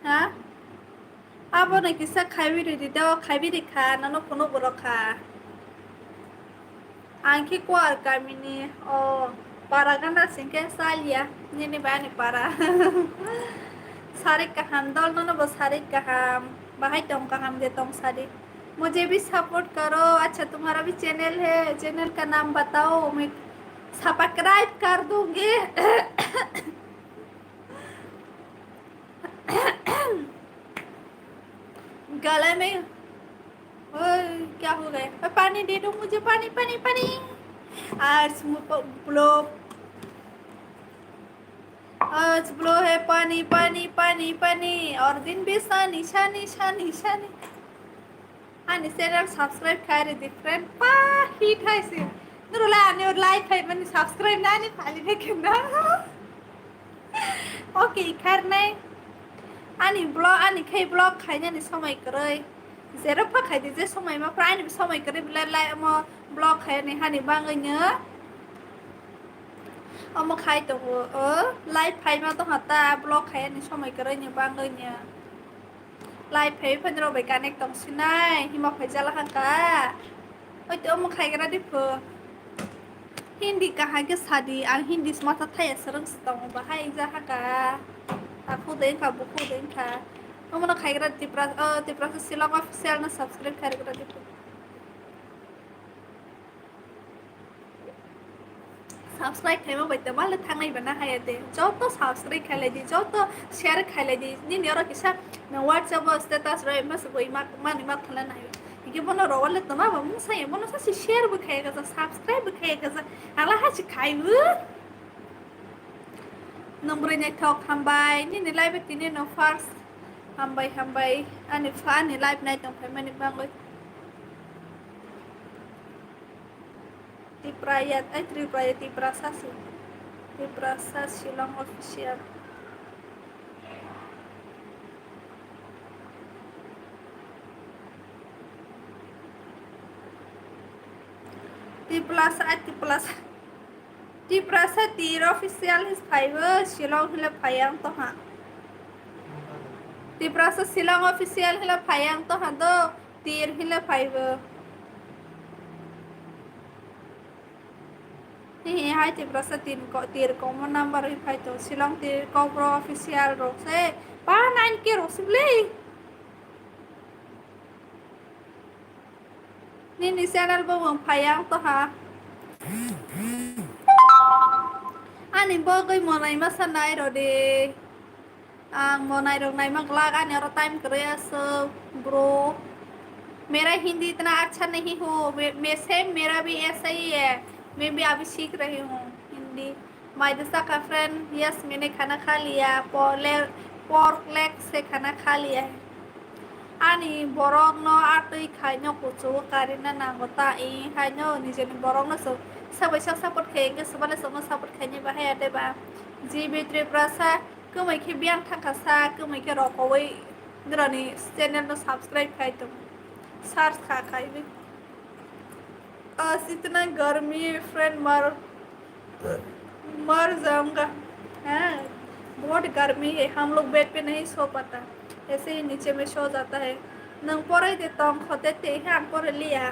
हाँ अब ना किसा खाई भी दो खाई भी दिखा ना नो कोनो बोलो खा आंखी को आर्कामिनी ओ para ganda singke salia ini bani para सारे कहम दल ना बस सारे कहम बाहर तों कहम दे तों सारे मुझे भी सपोर्ट करो अच्छा तुम्हारा भी चैनल है चैनल का नाम बताओ मैं सब्सक्राइब कर दूंगी गले में ओए क्या हो गया पानी दे दो मुझे पानी पानी पानी आज ब्लो है पानी पानी पानी पानी और दिन भी शानी शानी शानी शानी आणि चैनल सब्सक्राइब करे डिफरेंट पा हिट है से नरुला आणि और लाइक है मैंने सब्सक्राइब ना नहीं खाली देखे ना ओके करने आणि ब्लॉग आणि खाई ब्लॉग खाइने नि समय करे जेरो पा खाइ दे समय मा प्राय नि समय करे बिला लाइक म ब्लॉग खाइ नि हानि बाङैनो अम खाइ तो लाइव फाइ मा तो हता ब्लॉग खाइ नि समय करे नि बाङैनो लाइव फाइ फनरो बे कनेक्ट तंग सिनाय हिमा फाइजाला हाका ओइ तो अम खाइगरा दिफो हिंदी कहा के सादी आं हिंदी स्मार्ट थाय सरंग तंग बाहाय जा हाका aku दें का बुku दें का हम ना खाइगरा तिप्रा से सिलामा ऑफिशियल ना सब्सक्राइब करेगरा दिफो सब्सक्राइब खाइमा बैठे माले थांनाय बना हाय दे जो तो सब्सक्राइब खाले दी जो तो शेयर खाले दी नि नेरो किसा न व्हाट्सएप स्टेटस रे मस गई मानी मा खला ना ये बनो रोवले तो मा बम सय बनो सा शेयर बु खाएगा जा सब्सक्राइब बु खाएगा जा आला हा छि खाइबु नंबर ने टॉक हमबाय नि लाइव तिने नो फर्स्ट हमबाय अनि फानि लाइव नाइट नो फाय माने बांगय Tiprasa Silang official Tiprasa tir official his fiber Silang hila payang to ha Tiprasa Silang official hila payang to ha do tir hila fiber Ni hai Tiprasa tir common number if I to Silang tir Kokborok official ro se pa 9 ke ro sibli Ni channel bo mong payang to ha Ani bo goi monai ma sanai ro de ang monai ro nai mak lag ani ro time करे so bro मेरा हिंदी इतना अच्छा नहीं हो मेरा भी ऐसा ही है मैं भी अभी सीख रही हूँ हिंदी माइदसा का फ्रेंड यस मैंने खाना खा लिया पोर्क लेग से खाना खा लिया है ani borok no atui khaino kuchu karina nangota I khaino nijeni borok no so sabai support khenge sabale so support khanye ba haya de ba jibi triprasa kumai ke biang thakasa kumai ke rokoi grani channel no subscribe khai to search खा खाई भी आज इतना गर्मी friend मर जाऊंगा हाँ बहुत गर्मी है हम लोग बेड पे नहीं सो पाता ऐसे ही नीचे में सो जाता है नंग पोरे दे तंग खोते ते हम पोरे लिया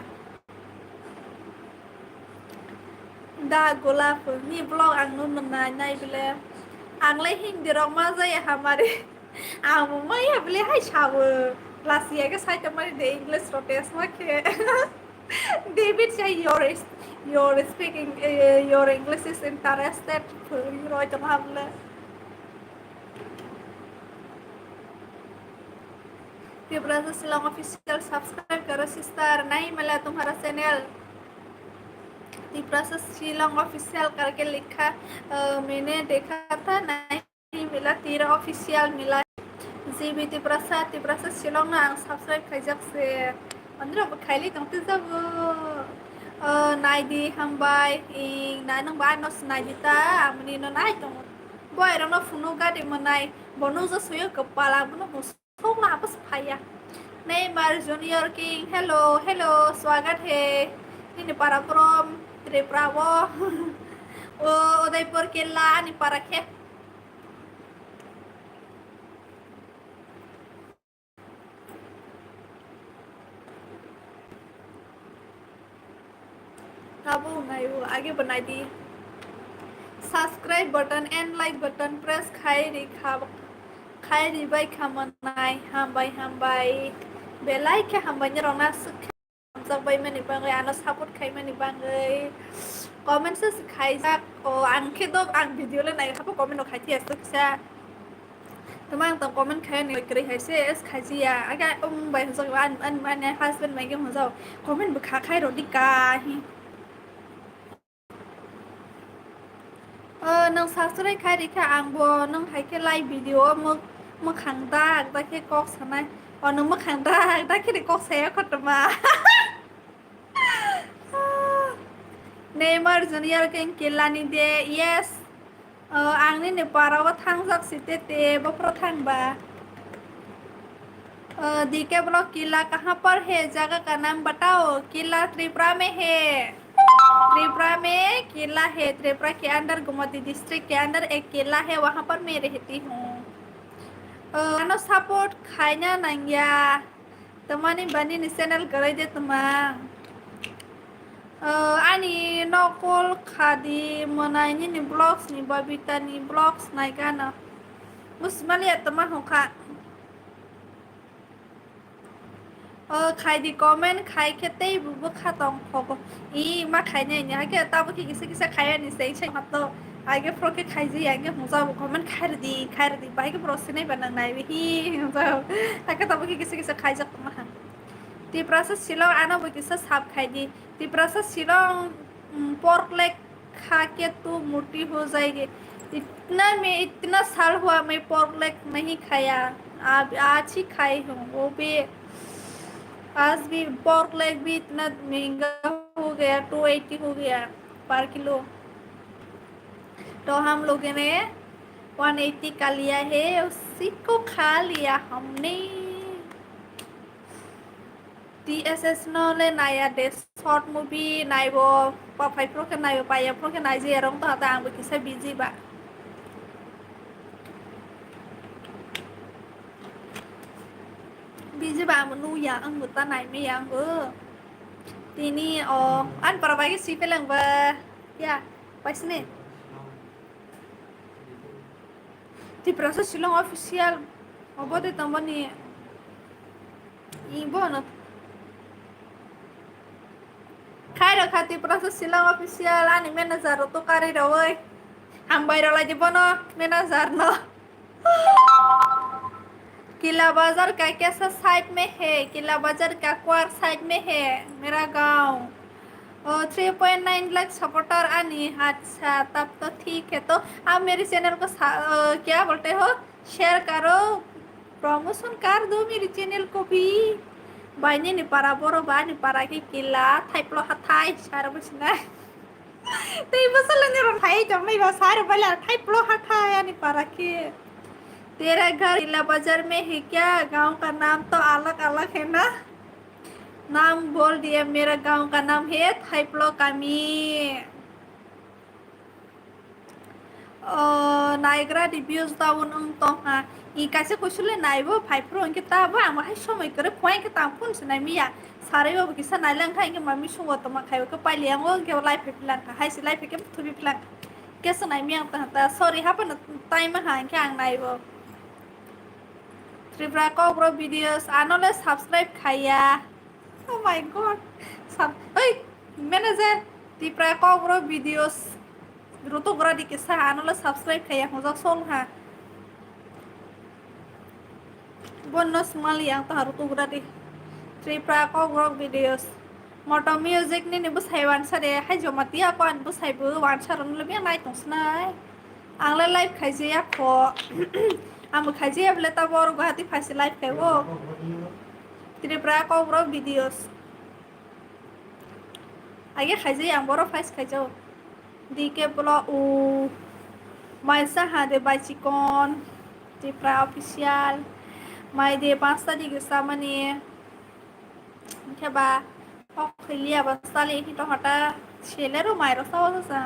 दा गोलाप नि ब्लॉग आंगनु नाय बिले आंगले हिंदी रंग मा जाय हमारे आंगु मै हबले हाय सावो Last year, I tried the English protest. David say your speaking your English is interested. You write on Tripura से शिलोंग ऑफिशियल सब्सक्राइब करो सिस्टर, नहीं मिला तुम्हारा चैनल। त्रिपुरा से शिलोंग ऑफिशियल करके लिखा, मैंने देखा था, नहीं मिला, तेरा ऑफिशियल मिला। जी भी त्रिपुरा से शिलोंग ना सब्सक्राइब खाइजक से अंदर खाइली तंगते जब नाइदी हम बाय ना नंग बा नस नाइदिता आमनी न नाइ तंग boy rong no funo gadi menai bonu zo suyo kepala bunu musong ना आपस फाया Neymar junior king hello hello स्वागत है ini para prom Triprawo Udaipur Killa ini para ke kamu ngayu आगे बनाई दी subscribe button and like button press खाई बाय खामनाय हामबाय बेलाय के हामबायनि रंना जाबाय माने बाङै आनो सापर्ट खाय माने बाङै कमेन्ट से खाय जा ओ आंखे दो आं भिडियो ले नाय खापो कमेन्ट खायथि आसो किसा तमां त कमेन्ट खाय नै करे हैसे एस खाजिया आगा बाय हो जाव आन माने हस्बैंड माइगे हो जाव कमेन्ट बखा खाय रदि काहि नों सासुराय खाय रिखा आंबो नों हायके लाइव भिडियो मोखांदा दाके कक सानाय नों मोखांदा दाके कक साया खतमा नेमार जूनियर किंग किल्लानि दे यस आंनि नेपाराव थांजाकसिते ते बफ्रो थांबा डीके ब्लॉक किला कहाँ पर है जगह का नाम बताओ किला त्रिपुरा में है त्रिपुरा में किला है त्रिपुरा के अंदर गोमती डिस्ट्रिक्ट के अंदर एक किला है वहाँ पर मैं रहती हूँ नो सपोर्ट खाइना नंगिया तुम्हारी बनी नि चैनल करे दे तुम्हां ani नकल खादी मनायनि नि ब्लॉग्स नि बबिता नि ब्लॉग्स नायगाना मुसमालिया तमा होखा खाय दी कमेंट खाय खेते बुबो खातम खगो ई मा खायने नि आगे ताबो की किसे खाया नि सही छै मत आगे फ्रो के खाय जी आगे मुजा कमेंट खार दी बाइक फ्रो से नहीं बनन नाय ही मुजा आगे ताबो की किसे खाय जक मा त्रिपुरा से शिलोंग आना वो किसे साफ खाय दी त्रिपुरा से शिलोंग पोर्क लेग खा के तू मोटी हो जाएगी इतना साल हुआ मैं पोर्क लेग नहीं खाया आज ही खाई हूँ वो भी आज भी पोर्क लेग भी इतना महंगा हो गया 280 हो गया पर किलो तो हम लोगों ने 180 का लिया है उसी को खा लिया हमने TSS no le naya de short movie naibo pa phai pro ke naibo pa ya pro ke nai je rong ta ang bi kisa busy ba busy ba manu ya ang ta nai me yang tini an para ba ki si pelang ba ya pasne ti proses silong official obote tambani ibo no खाई रखा त्रिपुरा से Shillong official आनी manager तो करे रहो हम बाहर वाला जब ना मैनेजर ना किला बाजार का कैसा साइड में है किला बाजार का क्वार साइड में है मेरा गांव 3.9 लाख सपोर्टर आनी अच्छा तब तो ठीक है तो आप मेरे चैनल को क्या बोलते हो शेयर करो प्रमोशन कर दो मेरे चैनल को भी बायने नि para boro ba ni para ki kila thai plo ha thai sar busna tei basala ni ro thai jam mai ba sar bala thai plo ha thai ani para ki तेरा घर किला बाजार में है क्या गांव का नाम तो अलग अलग है ना नाम बोल दिया मेरा गांव का नाम है थाइप्लो कामी नायग्रा रिव्यूज दाउन उंगतोंहा ई कासे कुशले नायबो फाइप्रो इनके ताबो आं हाय समय करे फय के तां फुन से नाय मिया सारेबो किसा नायलां खाय के मामी सुंगो तो मा खायो के पालियांगो के लाइफ प्लान का हाय से लाइफ के थुबि प्लान के से नाय मिया ता सॉरी हापन टाइम हां के आं नायबो त्रिपुरा कोब्रो वीडियोस आनले सब्सक्राइब खाया ओ माय गॉड सब ओय मैनेजर त्रिपुरा कोब्रो videos Ruto gora di kisah anu lo subscribe kayak ngozok song ha bonus mali yang to haru tu berarti tripra Kokborok videos moto music ni bus haiwan sare hai Jamatia ko an bus hai bu wan saron lebih nai tongsnai angla live khaijia ko am khaijia ble ta bor guhati phasi live khaibo tripra Kokborok videos age khaijia ang boro phais khaijau dike blo u maisa hade by chikon tripra official mai de 5 tadi gesamani kheba okhilia basali hito hata chelero mairo sawasa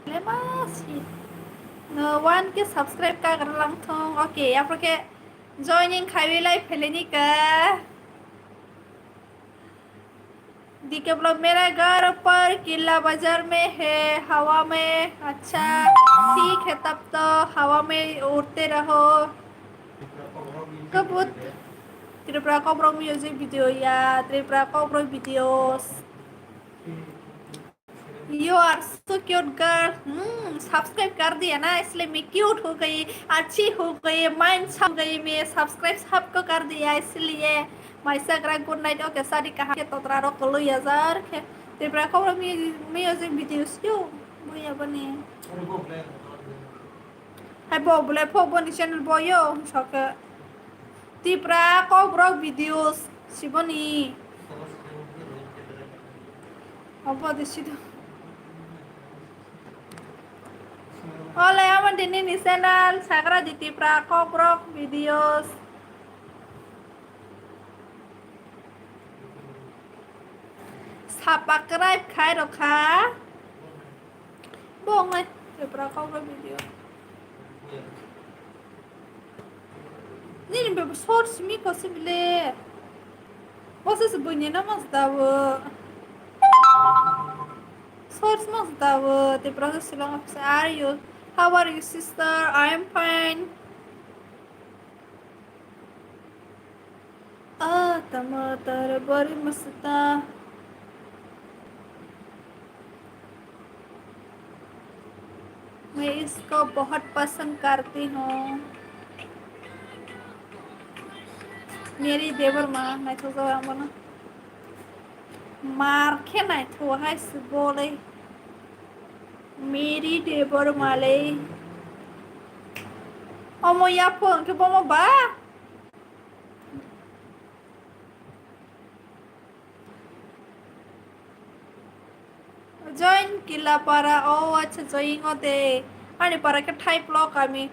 lemasi no one ke subscribe ka garlang thong okay apke joining khawi live feleni ka दीके blog मेरा घर पर किला बाजार में है हवा में अच्छा ठीक है तब तो हवा में उड़ते रहो कबूत त्रिपुरा Kokborok म्यूजिक वीडियो या Tripura Kokborok videos you are so cute girl subscribe कर दिया ना इसलिए मैं क्यूट हो गई अच्छी हो गई माइंड छप गई मैं सब्सक्राइब सबको कर दिया इसलिए माइसा ग्रा गुड नाइट ओके सारी कहा के तोतरा रो कलो यार के त्रिपुरा Kokborok म्यूजिक वीडियोस यो बुया बने है बोले फोबनी चैनल बोयो सके Tripura Kokborok videos शिबनी of दिसिदो Oleh aman di ini channel Sakra di Tripra Kokborok videos subscribe khai rồi khá buông ơi Tripra Kokborok video ini bebas source mi kosi bile bos sebenarnya nama tahu source mas tahu di proses silang apa are you how are you sister I am fine टमाटर बड़ी मस्ता मैं इसको बहुत पसंद करती हूँ मेरी देवर माँ नहीं तो बोला मार के नहीं तो है बोले मेरी देवर माले ओमो या फोन के बोमो बा join kila para oh acha join ote ani para ke type lo kami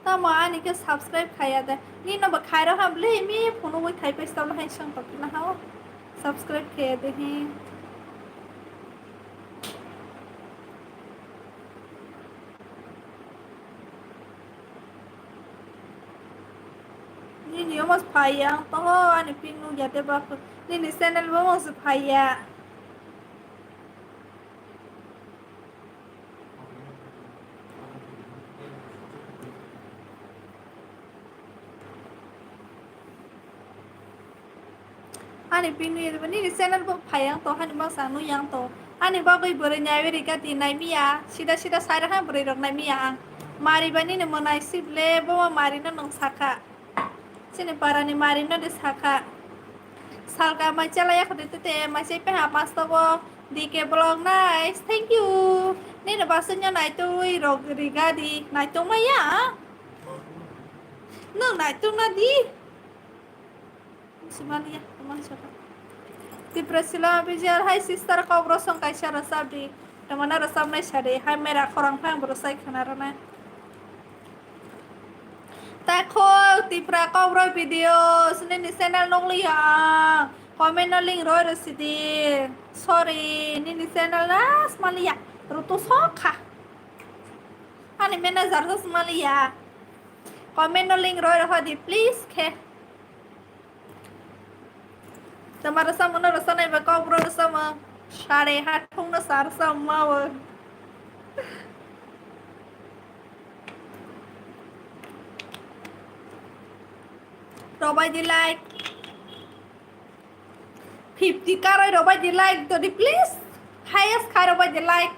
tama ani ke subscribe khaya da ni no ba khaira ham le mi phono moi type sta lo hai sang tak na ha subscribe khaya de hi ni mas paya to ani pinu ya te ba ni channel ba mas paya ani pinu ya ni channel ba paya to hani ba sanu yang to ani ba gai bore nya we ka ti nai mi ya sida sida sai ra ha bore rok nai mi ya mari bani ne monai sible ba mari na nong saka sini para ni mari no de saka salka macala ya khade te masih pe ha pas to bo dike blog nice thank you ni na basnya nai tu rog riga di nai tu maya no nai tu na di simania teman siapa di presila bijar hai sister Kokborok song kaisa rasab di temana rasab nai sare hai mera khorang phang borosai khanarana देखो Tripra Kokborok videos ini channel nong liya comment no link roy residi sorry ini channel na smalia rutu sokha ani manager to smalia comment no link roy rahadi please ke તમારા સામનો રસા નહીં Kokborok sama 8:30 thung na sar sama Robai di like 50 ka robai di like to di please highest ka robai di like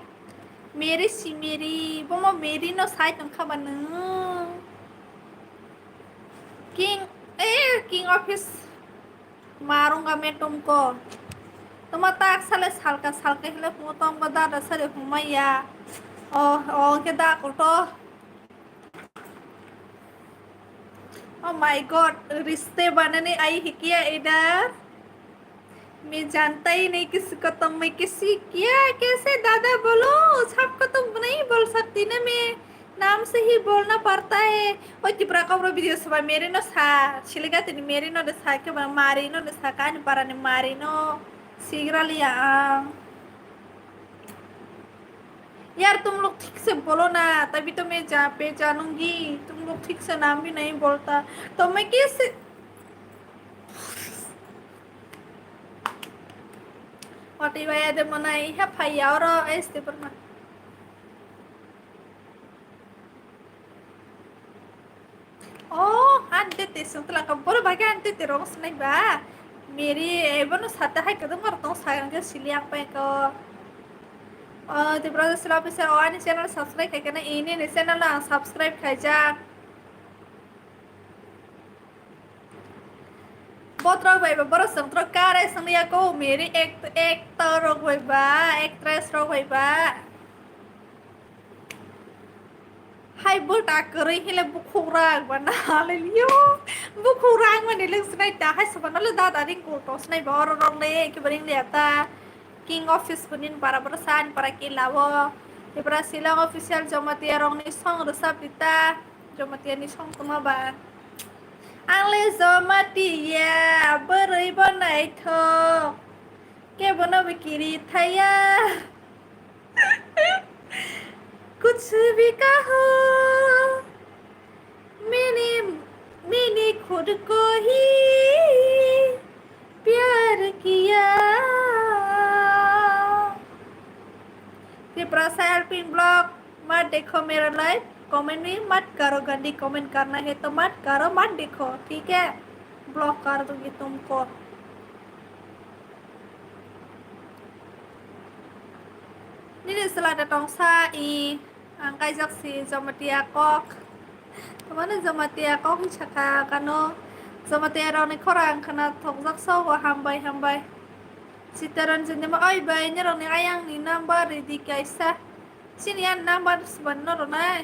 मेरी C मेरी बोमा मेरी नो side नंखा बानो king king office मारूंगा मैं तुमको तुम ताक साले सालका सालके हिले पुतों बदा दसरे हुमैया ओ के दा कोटो ओ माय गॉड रिश्ते बनने आई है क्या इधर मैं जानता ही नहीं किसी को तुम मैं किसी क्या कैसे दादा बोलो सबको तुम नहीं बोल सकती ना मैं नाम से ही बोलना पड़ता है ओ तिब्रा कब्र वीडियो सब मेरे नो सा छिलेगा तेरी मेरे नो सा के मारी नो सा कान पारा ने मारी नो सीगरा लिया यार तुम लोग ठीक से बोलो ना तभी तो मैं पे जानूंगी तुम लोग ठीक से नाम भी नहीं बोलता तो मैं कैसे What iba ya de mana iha paya oro este pernah. Oh, ante te sentla kampor bagi ante te rong snai ba. मेरी एवन साता है कदम करता हूँ सायन के सिलिया पे को तो ब्रदर सलाम पे से और चैनल सब्सक्राइब है ना इन्हें चैनल ना सब्सक्राइब है जा बहुत रोग भाई बड़ा संतरा कार है संदिया को मेरी एक तो रोग भाई बा एक ट्रेस रोग भाई बा hai bước ta cười hay là bước khô rang và nà lên yo bước khô rang mà nên lưng này ta hay sao nó lên ta ta đi cổ tos này bỏ rồi này cái bên này ta king office punin para persan para kilawo di Brasilang official Jamatia rong ni song resap kita Jamatia ni song tuma ba ang le Jamatia berai banai tho ke bana bikiri thaya कुछ भी कहो मैंने खुद को ही प्यार किया कृपया share pin blog मत देखो मेरा लाइव कमेंट भी मत करो गंदी कमेंट करना है तो मत करो मत देखो ठीक है ब्लॉक कर दूंगी तुमको ini selada tongsa i angkai jaksi Jamatia kok kemana Jamatia kok chaka kano Jamatia rau ni korang kana thok jakso wa hambai sitaran jende ma oi bai ni rau ni ayang ni number di kaisa sini an number sebenarnya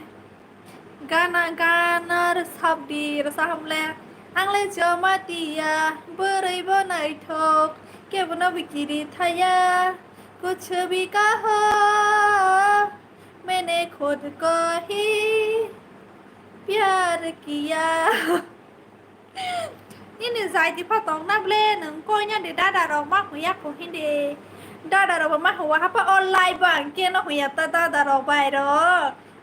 rona gana sabdi rasa hamle angle Jamatia berai banai thok ke bana bikiri thaya कुछ भी कहो मैंने खुद को ही प्यार किया ini zai di patong na ble nung konya de dada ro ma huya ko hindi dada ro ma huwa apa online bang ke no huya ta dada ro bai ro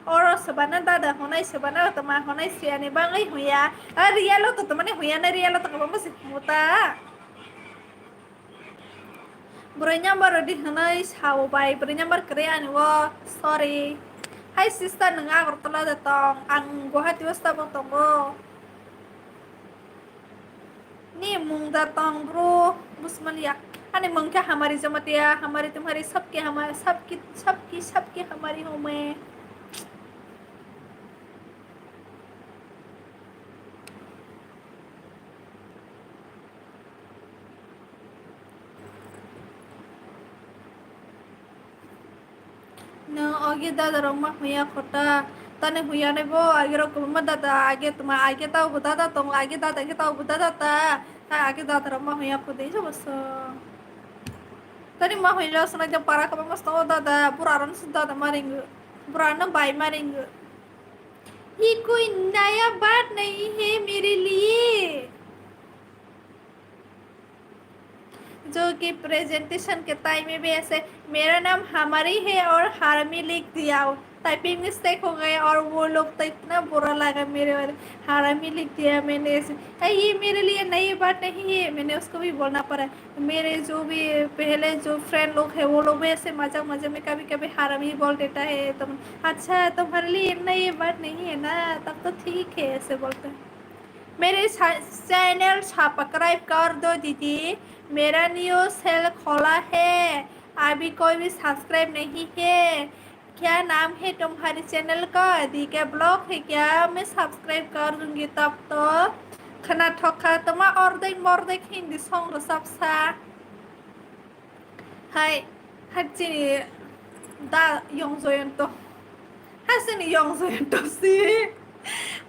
oro sabana dada honai sabana to ma honai siani bang ai huya rialo to mane huya na rialo to ko ma si muta Bernyambar di hanai sao bai bernyambar krean wo sorry hai sister nanga kortala datang ang guwahati wasta bang tongo ni mung datang bro musmalia ane mung ka hamari jamatia hamari तुम्हारी सबकी हमारी हूँ मैं No, आगे दादा रोमा हुआ खोटा तने हुआ नहीं वो आगे रो कुम्मा दादा आगे तुम आगे ताऊ बुता दा तुम आगे दादा के ताऊ बुता दाता आगे दादा रोमा हुआ खुद ही जो बस तने माँ हुआ सुना जब पारा कब मस्त हो दादा पुराना सुन दादा मारेंगे पुराना बाई मारेंगे ये कोई नया बात नहीं है मेरे लिए जो कि प्रेजेंटेशन के टाइम में भी ऐसे मेरा नाम हमारी है और हारमी लिख दिया टाइपिंग मिस्टेक हो गया और वो लोग तो इतना बुरा लगा मेरे वाले हारमी लिख दिया मैंने ऐसे ये मेरे लिए नई बात नहीं है मैंने उसको भी बोलना पड़ा मेरे जो भी पहले जो फ्रेंड लोग हैं वो लोग भी ऐसे मजाक मजे में कभी कभी हारमी बोल देता है तो अच्छा तुम्हारे लिए नई बात नहीं है ना तब तो ठीक है ऐसे बोलते हैं मेरे चैनल सब्सक्राइब कर दो दीदी मेरा न्यू सेल खोला है अभी कोई भी सब्सक्राइब नहीं है क्या नाम है तुम्हारे चैनल का? दी के ब्लॉग है क्या? मैं सब्सक्राइब कर दूंगी तब तो खाना ठोका तमा और देख हिंदी सॉन्ग सब सा हाय हच्ची दा योंग तो हसन योंग तो सी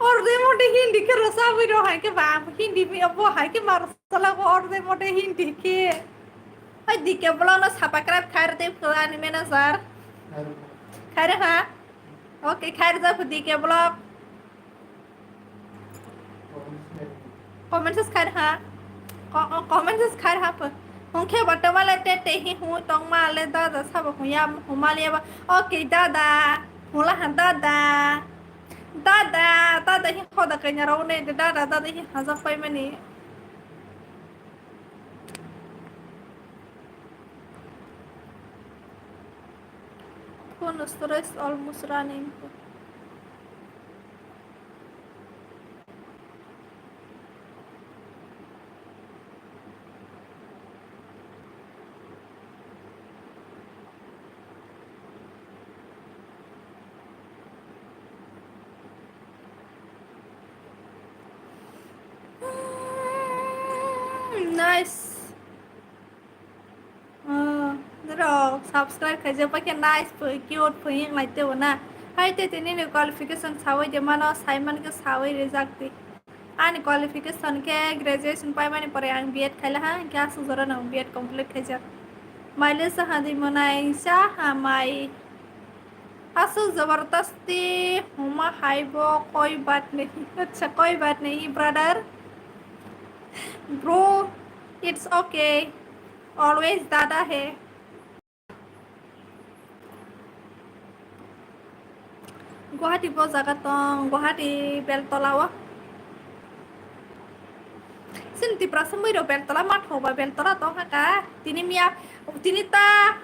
और दे मोटे हिंदी के रसा भी रो है के बाप हिंदी में अब वो है के मारसला को और दे मोटे हिंदी के हाय दी के ब्लॉग ना सब्सक्राइब कर दे पुराने में ना सर खैर हाँ ओके खैर जा खुदी के ब्लॉग कमेंट्स खैर हाँ कमेंट्स खैर हाँ पर हूँ क्या बटवा लेते ते ही हूँ तो माले दादा सब हूँ या हूँ माले बा ओके दादा हूँ ला हाँ दादा दादा दादा ही खोदा कन्या रो ने दादा दादा ही हज़ार पाई money phone storage almost running nice rồi subscribe khai giờ cái nice với cute với những lại tiêu na hay thế thì nên qualification sao vậy mà nó sai man cái sao vậy result đi anh qualification के graduation पाई मैंने पर आंग BEd खाइला हाँ क्या सुजरा ना BEd complete खाई जा माइले से हादी मनाई सा हमारी असु जबरदस्ती हुमा हाइबो कोई बात नहीं अच्छा कोई बात नहीं brother bro it's okay always दादा है गुवाहाटी बो जागा दं Guwahati बेलतलाव Sinti prasa mo iro beltola mathoba beltola to haka tini ta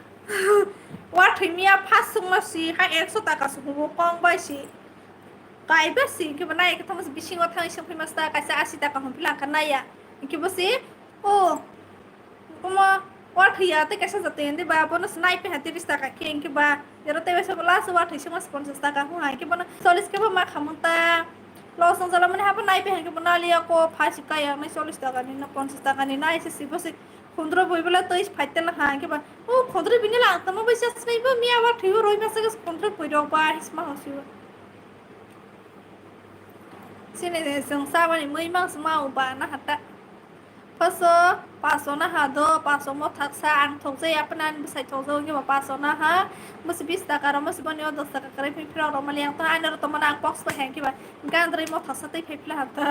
wathi mia phasung masi ha 100 taka suhu kong bai si kai basi ke banai ke thomas bising othang isang phimasta kaisa 80 taka hon pila kana ya ke basi o kuma wathi ya te kaisa jate ende ba bonus nai pe 30 taka ke ke ba jero te besa bola so wathi sing 50 taka hu ha ke bona 40 ke ba ma khamunta Los ang salaman hapon na ipihan ko punali ako pasi kaya may solis taka ni na 50 taka ni na isa sibo si khundro boy bela to is fighten la ha ke ba o khundro binila tamo bisa sai ba mi awa thiyo roi masa ke khundro boy ro ba hisma hosiu sine de sang sa ba ni mai mang sama ba na hata paso paso na ha do paso mo thaksa ang thokse apnan bisai thokse ke ba paso na ha musi 20 taka ro musi bani 10 taka kare pi pro ro mali ang to ana ro to mana ang box ba hang ke ba gandri mo thaksa te phepla hata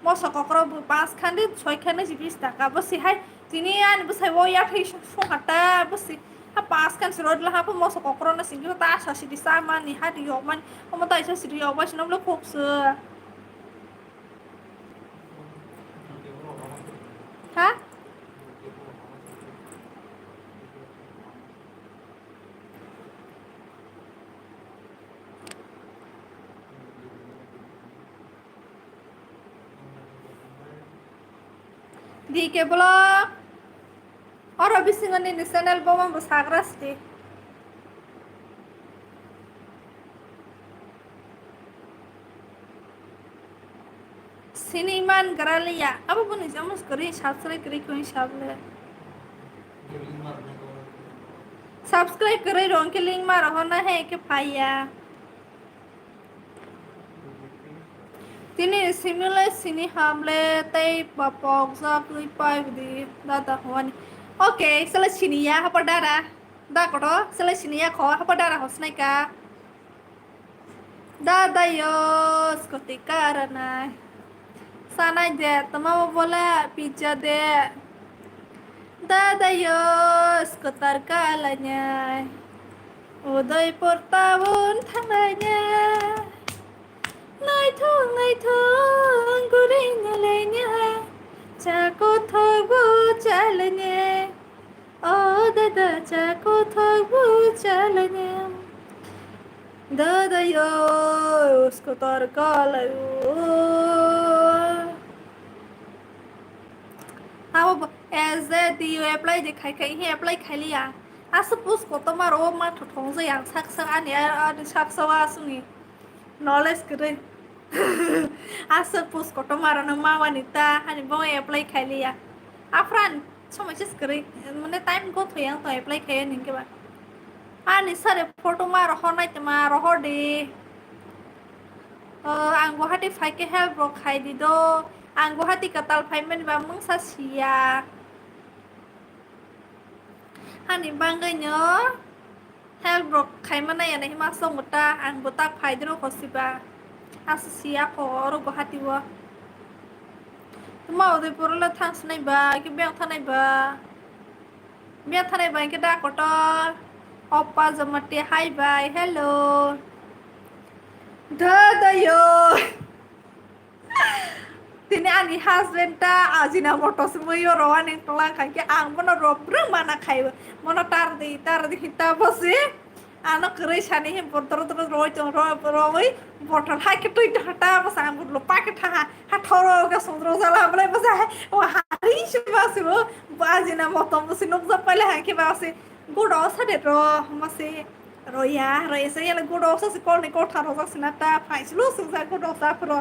mo sokokro 5 khandi 6 khandi 20 taka bosi hai tini an bisai wo ya thei so hata bosi ha 5 kan sirod la ha po mo sokokro na singi ta sa si di sama ni ha di yo man mo ta isa si di yo ba sinom lo khop se ha di ke blog और अभी सिंगने national album में बसागरा stay सिनेमान गरालिया अब वो नहीं जमस करी subscribe करी क्यों शाबले subscribe करे रोंग के link मार होना है कि पाया तिनी सिमुलेट सिनी हमले तई पपॉक जा कोई पाइप दी दादा होनी ओके सला सिनिया हपडारा दा करो सला सिनिया खो हपडारा होसनाय का दादा यो स्कोती कारना सानाय दे तमा बोला पिज्जा दे दादा यो स्कोtar kalanya Uday tahun tangannya Ngày thương guring lenya Chako thogu chalanya Oh dada chako thogu chalanya Dada yo usko tarkalayo अब एज डी यू अप्लाई दिखाई कहीं है अप्लाई खाई लिया suppose ko tomar o ma thong sa yang saksa ani saksa wa suni knowledge kre suppose ko tomar na ma wanita hani bo apply khaliya afran সময় শেষ করে মানে টাইম গো থইয়া তো এপ্লাই খাইয়া নিকে বা ani sare photo ma roho nai te ma roho de ang guwahati phai ke help ro khai di do ang guwahati katal phai men ba mung sa sia hani bangai nyo help ro khai mana ya nahi ma song ta ang botak phai dro khosiba sia ko ro guwahati wa mau de porla thans nai ba ki beng thanai ba beng thanai ba ke da koto Opa Jamatia hi bye hello Dadayo Tini ani husband ta ajina motos muyo rowan en tola kanke ang mono robru mana khaibo mono tar di hita bose ano kre shani him potro tro roi to roi botol ha ke tui hata basa ang lo pa ke tha ha thoro ga sondro sala bale basa o hari shibasibo ajina motom bose nok ja pale ha ke base good osa de ro mase roya se yala good osa se kol ni ko tharo sa sinata faislu su sa good osa pro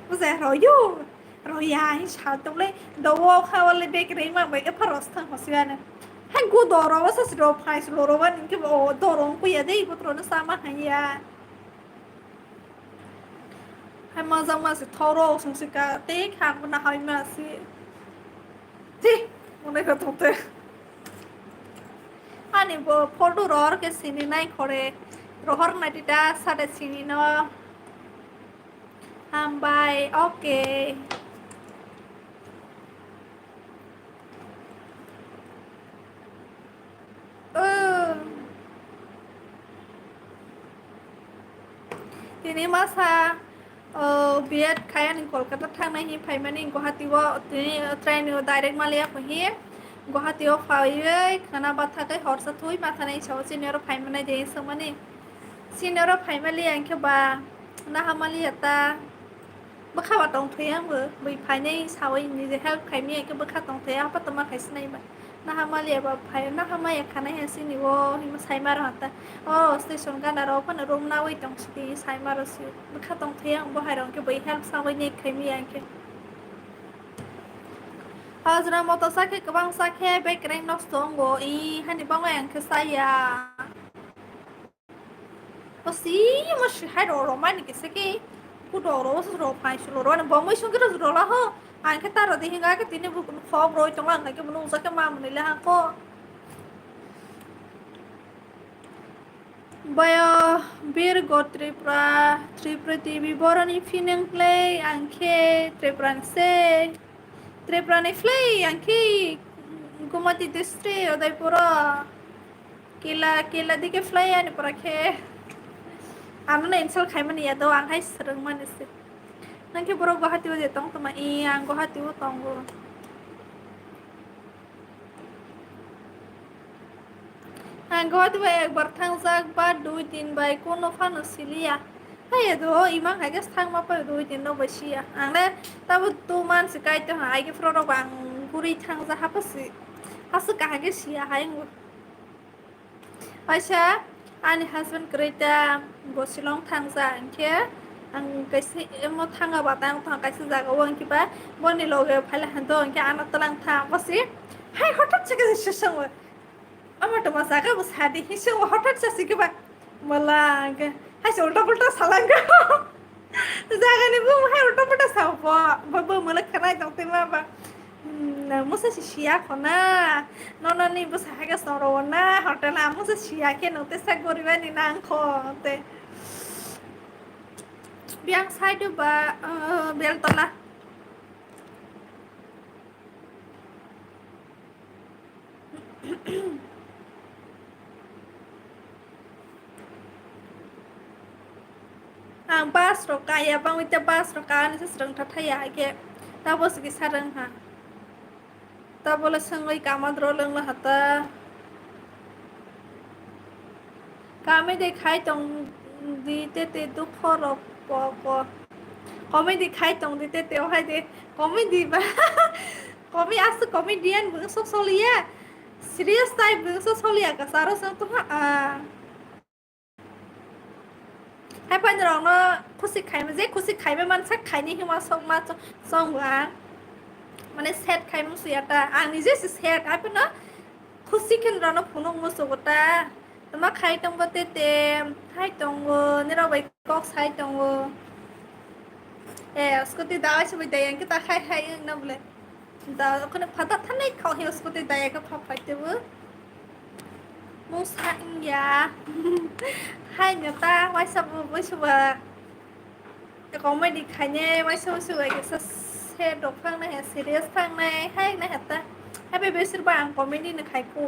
base royo roya hi sha to le do wo kha wale be kre ma be paros thang hosiana han good oro sa se ro faislu ro wan ke o doron ku ya dei potro na sama haya hai ma jang ma se thoro sung se ka te khang na hai ma se ti mone ka tote ani photo ror ke sini nai khore rohor natita sade sini no bye okay tini masa biat kaya ning kolkata thangnai hi phaimani guwahati wo tini train direct malia ko hi guwahati o phaiye khana batha kai horsa thui matha nai chaw senior phaimani de samani senior phaimali anke ba na hamali ata bakha ba tong thia mo bai phainai sawai ni je help khaimi ke bakha tong thia patama khaisnai ba na hamali ba phai na hamai khana he sini wo hi saimar hata o station ga na ro pa na room na wai tong sti saimar si bakha tong thia bo hai rong ke bai help sawai ni khaimi anke Hazra moto sakhe kabang sakhe background no stongo I hani bang yang ke saya Osi mas hai ro ro mani ke seki ku ro ro ro phai su ro na bom su ke ro la ho an ke tar de hinga ke tini bu form ro tong la ke bunu sa ke ma mun le ha ko Baya bir go tripra TV borani fineng play anke tripran se Treprane flay anki gumati distre odai pura kila dike fly ani pura ke anu na insal khai mani ya do ang hai sereng mani se nangke pura guwahati o jetong tama I ang guwahati o tongo ang guwahati ba ekbar thang jak ba 2-3 bai kono phano silia hai do imang hai gas thang ma pa 2-3 no basia ang le tabu tu man sikai to hai ke fro ro bang puri thang ja hapasi hasu ka ge sia hai ngu aisha ani husband kreta bosilong thang ja anke ang kaisi emo thanga ba tang thang kaisi jaga wang ki ba boni loge phala hando anke anak talang thang basi hai hotat chege sesang ama to masaka bus hadi hisu hotat sa sikiba mala anke hai ulta pulta salanga jaga ni bu hai ulta pulta sa ba mala khana jangte ma ba musa sia khona no ni bu saga soro na hotel musa sia ke no te sa goriba ni nang kho te biang side ba bel tola ang bas ro kaya bang wita bas ro ka ni sereng thataya ke ta bos ki sareng ha ta bola sangai kamad ro leng la hata kame de khai tong di te du khoro po kame di khai tong di te hai de kame di ba kame as comedian bu sok solia serius type so solia ka saro sang tu ha hai pan rong no khusi khai ma je khusi khai ma man sak khai ni hima song wa মানে set খাই মুসি এটা আং নিজে set আপে না খুশি কেন্দ্র না ফোন মুসো গোটা তোমা খাই টঙ্গ তে খাই টঙ্গ নিরাবাই কক সাই টঙ্গ उसको दावा से बताया कि ता खाई खाई ना बोले दा कोने फटा था नहीं खाओ है उसको दाया का फाफाते वो मुसा इंया हाय नता वाई सब वो सबแต่ก็ไม่ดีใครเนี่ยไม่ช่วยช่วยก็เฮ็ดดอกฟังนะฮะซีเรียสฟังนะให้นะฮะแต่ให้ไปเบสิบางก็ไม่ดีนะใครกู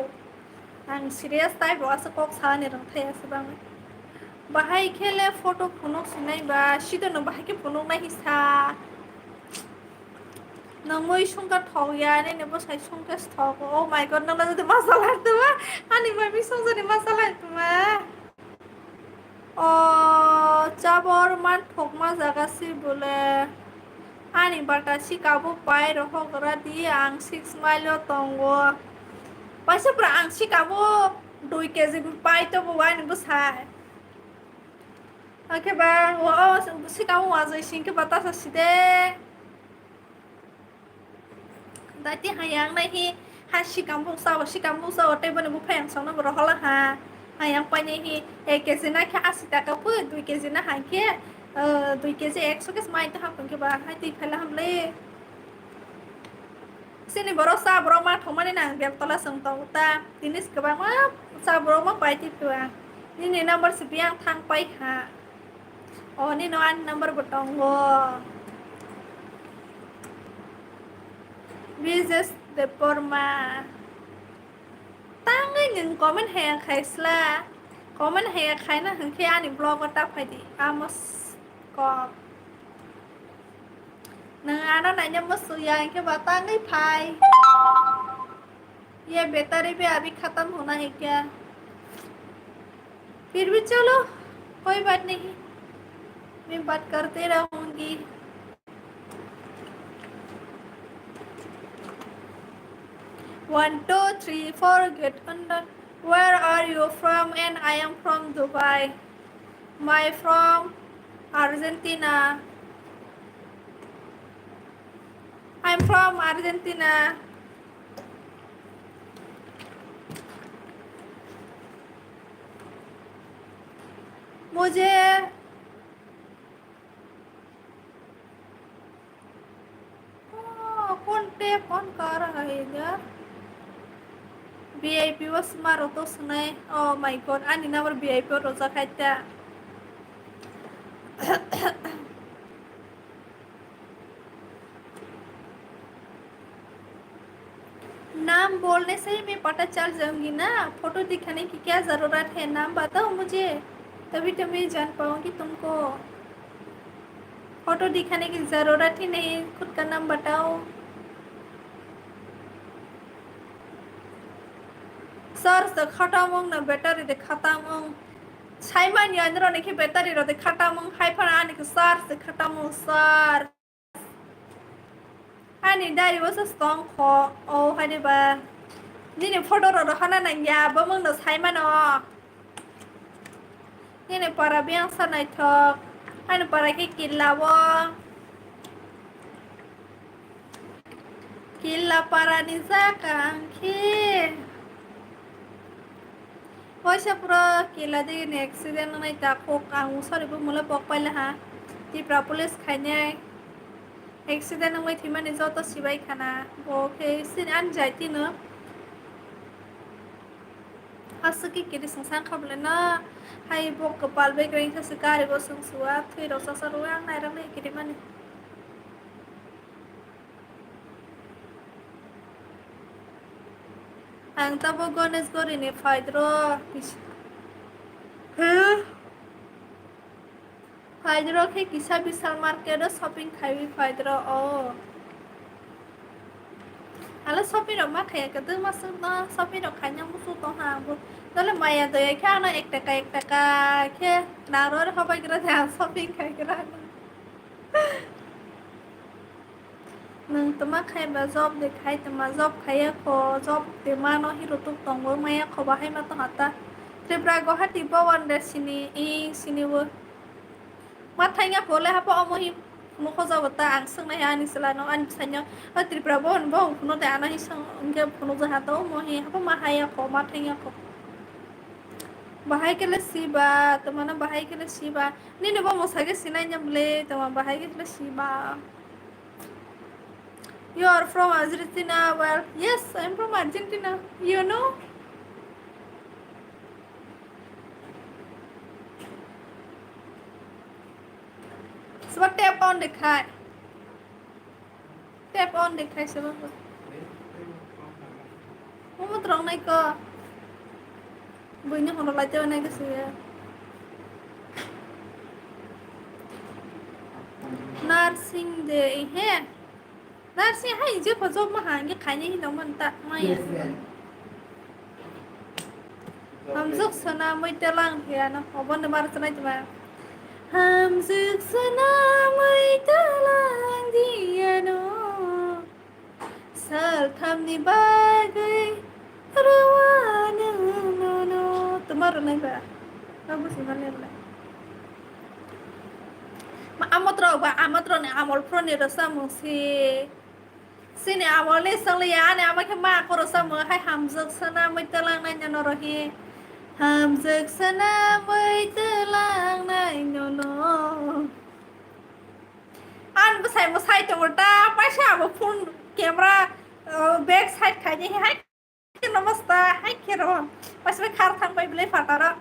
อันซีเรียสตายบอกว่าสกอกซาเนี่ยต้องเทสบ้างบ่ให้แค่เล่โฟโต้พนุกสิไหนบ่ชิดนบ่ให้แค่พนุกนะฮิซาน้องไม่ช่วงก็ทองยาเนี่ยบ่ใช้ช่วงก็ทองโอ้ my god น้องเราจะมาสลัดตัวอันนี้ไม่ช่วงจะมาสลัดตัวচাবৰ মান ঠকমা জাগাছি বোলে আনি বাটাছি কাবো পাই রহ করা দিয়ে আং 6 মাইল তঙ্গ পাইছে প্রা আং কাবো 2 কেজি পাই তো বাই নিবো সাই ওকে বা ও কাবো ওয়াজই সিংকে বাতাস আসিদে দাইতি হায়াং নাহি কাবো সাও অটে বনে বু ফায়াং সং না রহলা হা yang pa ni hi 1 kg na kha 80 টাকা pu 2 kg na ha ke 2 kg 100 ke smai ta ha pun ke ba hai ti phala ham le sini boro sa boro ma thoma ni nang bek tola sang ta ta tinis ke ba ma sa boro ma pai ti tua ni number sipiang thang pai ha ni no an number botong go business de forma tăng ấy những comment hè khai sla comment hè khai nó thằng khi anh blog có tao phải đi amos có nâng anh nó này nhắm mất sự dài cái bà tăng ấy phải ये बेतारी भी अभी खत्म होना है क्या फिर भी चलो कोई बात नहीं मैं बात करते रहूंगी One, two, three, four, get under. Where are you from? And I am from Dubai. My from Argentina. I'm from Argentina. मुझे कौन कर रहा है यार VIP was smart to sunai oh my god ani number VIP roza khaita नाम बोलने से ही मैं पता चल जाऊंगी ना फोटो दिखाने की क्या जरूरत है नाम बताओ मुझे तभी तो मैं जान पाऊंगी तुमको फोटो दिखाने की जरूरत ही नहीं खुद का नाम बताओ सर से खटामंग ना बैटरी दे खटामंग साइमान यानरो ने के बैटरी रो दे खटामंग हाइपर आने के सर से खटामंग सर आनी दारी वो स्ट्रॉन्ग खो ओ हाने बाนี่เนี่ยफोटो रो हना ना या बा मंग न साइमान ओนี่เนี่ยpara biang sanai thok हाने para के किल्लावो किल्ला para ni zakangki वैसे पूरा केला दे ने एक्सीडेंट नहीं था को कांगू सॉरी वो मुला पक पाइला हा ती पुलिस खाने एक्सीडेंट में थी माने जो तो सिबाई खाना ओके सिन अन जाती न असकी के संसान खबले ना हाय बक कपाल बे ग्रेन से सिकार वो संसुआ थे रोसा सरुआ नाय रमे के माने ang tabo gones gorin e faidro faidro ke kisa bisal market shopping khaibi faidro o ala shopping ro ma khaya ka tu masu na shopping ro khanya musu to ha bu tole maya do e kha na 1 taka ke naro ro hobai gra shopping khai gra nâng tụi má khai bà job để khai tụi má job khai ko job để má nó hi rutuk tong wo maya ko ba hai ma to hata Tripura Guwahati bawan dari sini wo ma thanya pole ha pa omo hi mo ko za wata ang sang na ya ni sala no an sanya Tripura bawan bo kuno te ana hi sang nge kuno za ha to mo hi ha pa ma haya ko ma thanya ko bahai ke le siba temana bahai ke le siba ni ne ba mo sage sinai nyamle tema bahai ke le siba. You are from Argentina? Well, yes, I'm from Argentina. You know? So what tap on the car? Tap on the car, so what? What wrong, Nico? Bring your light on, I guess. Nursing day here. Nursing, hi, you for so much. You can't even want that. My I'm so sana mới tê lang thì nó có vấn đề mà sana chứ Ham rực sana mới tê lang thì nó sal tham ni bagai rawana no tomorrow này ba bagus sih mana boleh ma amotro ne amol pro ne rasa musi sini amolnya sang lian ya macam mak ko rasa mau hai ham rực sana mới tê lang này nó rồi Ham rực sana với tơ lang này no An besai besai tu ta pasha mo phone camera back side khai je hai namaste hai kero pas me khar thang pai ble fatara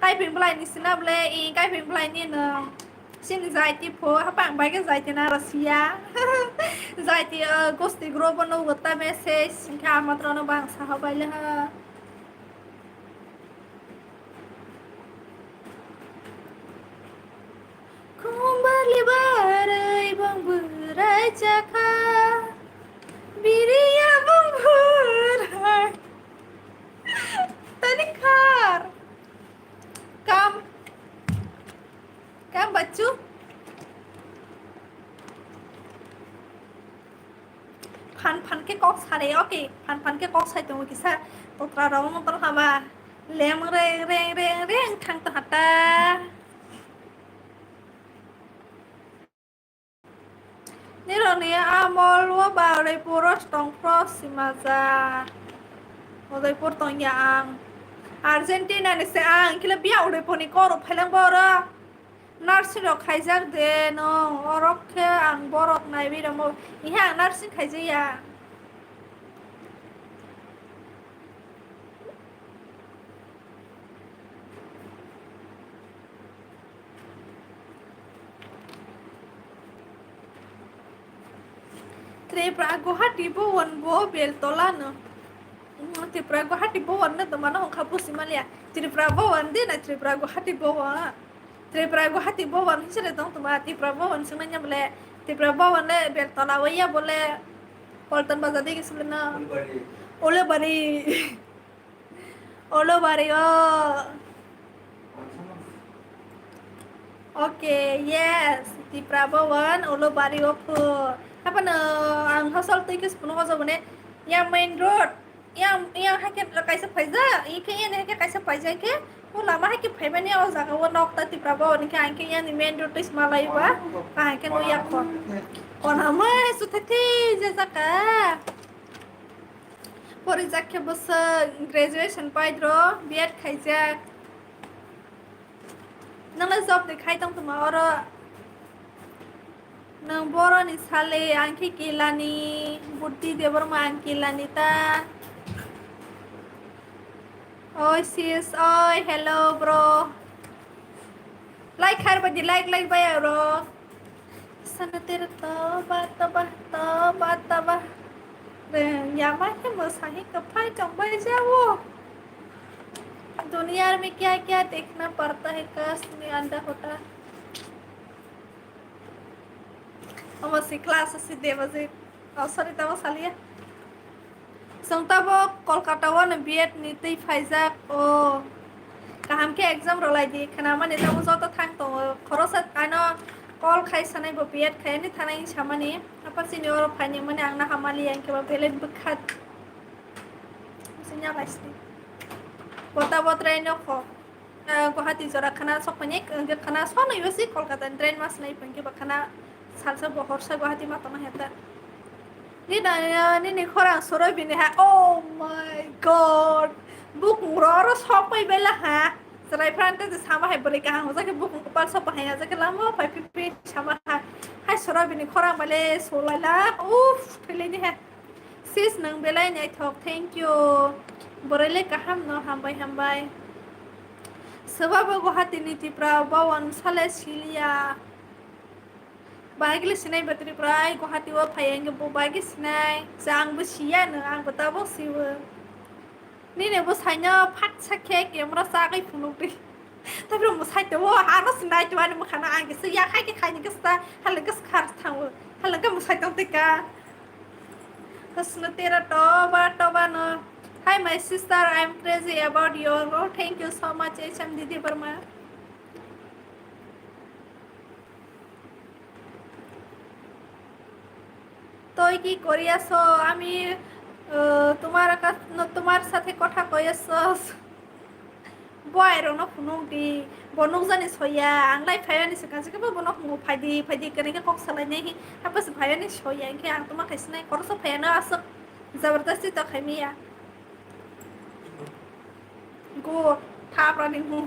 kai pin blai ni sina ble I kai pin blai ni na sin zai ti pho ha pang bai ke zai ti na Russia zai ti gosti group no gota message sin kha matra no bang sa ha bai le ha Kembali barai bang berai caka Biria bang berai Tadi kar Kam bacu Pan ke kok sare oke pan ke kok sai tu kisah Totra rawang motor haba Lem reng kang tahata Nironi amol wa bare puros tong próxima za Udaipur tong yang Argentina ni se ang kila biya Udaipur ni koro phelang bora Nursing ro khaijak de no orok ke ang borok nai bi ro mo iha nursing khaije ya Tripura Guwahati bawan bo bel tolano Tripura Guwahati bawan na tamana hong kapusi malia Tripura bawan din na Tripura Guwahati bawan Tripura Guwahati bawan hisre tong tuma Tripura bawan sebenarnya boleh Tripura bawan le bel tolawaya boleh Poltan bazadi ke sebenarnya Ole bari oh Okay, yes Tripura bawan ole bari opo apa na ang hosol tu ikut penuh hosol bune yang main road yang hakin kaisa paiza ini yang hakin kaisa paiza ke वो lama hakin paiba ni awak jaga वो nok tadi berapa ni kan hakin yang di main road tu semalai ba kan hakin वो yang kon nama itu tadi jasa Porizak ke bos graduation paidro biar kaisa nang la job dikhai tong tomorrow Nang boro ni sale angki kilani buddhi debar ma angkilani ta Oi sis oi hello bro like har badi like baya bro sana tera taba yama ke musahi kapai chong bai jawo दुनिया में क्या क्या देखना पड़ता है कस में अंडा होता masih kelas sih deh masih sorry tahu salia sang tabo Kolkata wan biet niti faizak oh kaham ke exam rolai di kenapa nih tamu soto thang to korosat ano kol कल खाइसानाय बपियात खायनि थानाय सामानि apa senior फाइनि माने आंना हामालि आंकेबा ballot बखात सिnya लाइसनि बता बत्रायनो ख गुवाहाटी जरा खाना सपने खाना सनै बसी कलकाता ट्रेन मास नै पंके बखाना सालसा बहरसा गुवाहाटी मातमा हेता नि खरा सरो बिने हा ओ माय गॉड बुक मुरो सपै बेला हा सराय फ्रांते जे सामा है बरे कहां हो जाके बुक कपाल सब है जाके लामो फाइफिपि सामा हा हाय सरो बिने खरा माले सोलाला उफ थैलेनि है सिस नों बेलाय नै थक थैंक यू बरेले काहाम न हामबाय सोबाबो गुवाहाटीनि तिप्रा बावन साले सिलिया बाइक सिनाय बातरी प्राय गुवाहाटी वो फायेंगे बो बाइक सिनाय जांबो सियानो आंबो दाबो सिबो नीने बो साइनो फाट साखे कैमरा सागै फुनुबि ताब्रो मो साइतो वो हारो सिनाय तुआनो मखाना आंगे से या खाय के खायनि गस्ता हाले गस खार थांबो हाले ग मो साइतो तेका हसनो तेरा टबा न Hi my sister, I'm crazy about your work. Thank you so much, HM Didi Burma. তুই কি কৰি আছ আমি তোমার সাথে কথা কই আছ বয়রো ন ফুনুদি বনুক জানিস হইয়া आंलाय फायनि सिगांसो के बनक मु फायदि करेके कक सालायनाय हि हाबस फायनि सया के आं तुमा खायसनाय खरस फायनो आस जबरदस्ती तो खायमिया गो थाब्रानि हु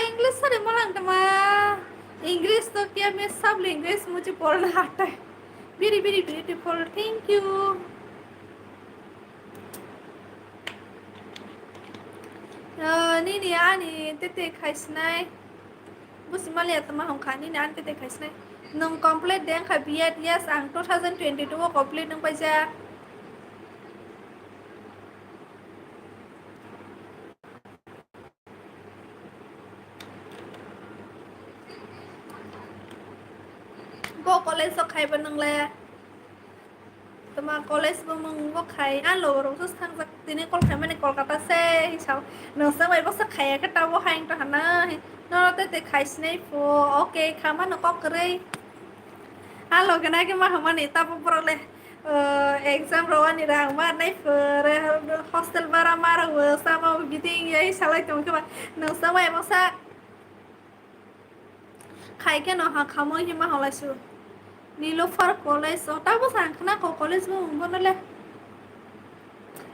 इंग्लिश सारे मलांग मा इंग्लिश तो क्या मैं सब लैंग्वेज मुझे बोलना आता है very very beautiful thank you नीनी आनी तेते खाइसनाय बुसि मालिया तमा हम खानी आनी तेते खाइसनाय नों कमप्लीट दें खा बिएड यस आं 2022 वो कमप्लीट नों पाइजा बो कॉलेज तो खाइबा नोंले तमा कॉलेज बो मंगो खाइ आन लोगोरसो थांजा दिनै कल खाइ माने कलकाता से हिसाब नोंसा माइबा खाया के टाबो हाइन तो हाना न तेते खाइसनाय फो ओके खामा न ककरै आन लोगना के मा हमाने ताबो परले एग्जाम रवानी रां मारनाय फोर हॉस्टल बारा मारवो सामा बिदिं यही सालाय तो के नोंसा माइबा खाइ के न हा खामो हिमा हलासु नीलोफर कॉलेज ताबो सांखना को कॉलेज में उंगनले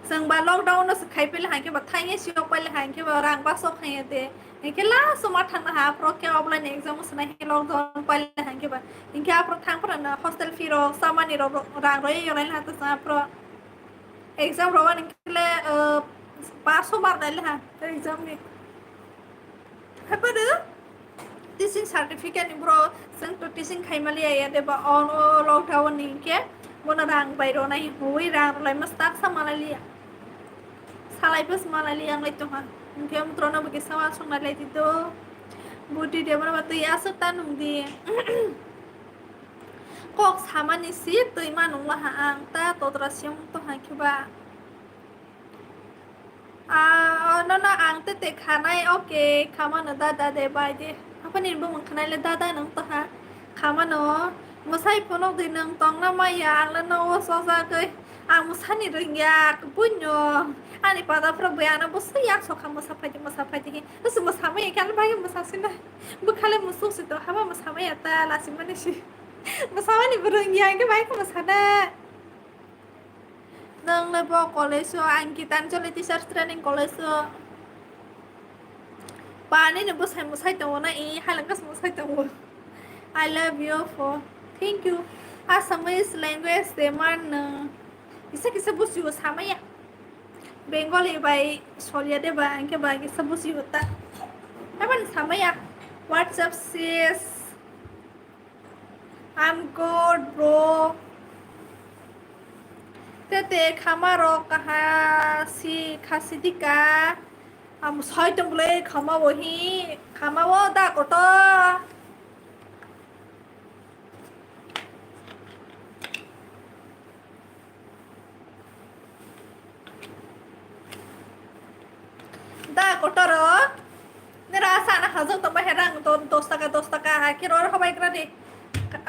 संबा लॉकडाउन से खाइपेले हांके बताइए सियो पहले हांके रां बासो खाइए दे इनके लास्ट मा थांना हा प्रो के ऑफलाइन एग्जाम सना हे लॉकडाउन पहले हांके बा इनके आपरो थांग पर न हॉस्टल फी रो सामानी रो रां रो योराइन हात सा प्रो एग्जाम रो इनके पासो मार देले हा एग्जाम में हेपदो टीचिंग सर्टिफिकेट ब्रो जों तो टीचिंग खाइमाली आया देबा ऑन लॉकडाउन इनके बना रां बायरो नाय हुई रां लाय मस्ताक सामालालिया सालायबस मालालिया आंलाय तो हा इनके मुत्रना बगे सावा संनालाय दिदो बुद्धि देबना बात या सता नुंदी कक सामानि सि तैमा नंला हा आं ता तद्रासियम तो हाखिबा no ang te khanai okay khamano dada de bai de apani bo mon khanai le dada nang to ha khamano musai pono de nang tong na ma ya ang la no so sa kai ang musani ringya punyo ani pada pro bayana bo su yak so kham musa phaji su musa ma kan ba ge musa sina bu khale musu su to haba musa ma ya ta la simani shi musa ni ringya ge bai ko musa da nang le bo college ang kitan chole teacher training college Pani ni bus hai musai to na e halangas musai to I love you for thank you Assamese language de man isa kisa bus yu sama ya Bengali bai solia de ba anke ba kisa bus yu ta Apan sama ya What's up sis I'm good bro Tete kamaro kaha si kasidika am sai tum le khama wahi khama wo da ko to da kotorok nira sana hazok to baherang to 10 টাকা kiro hobai gradi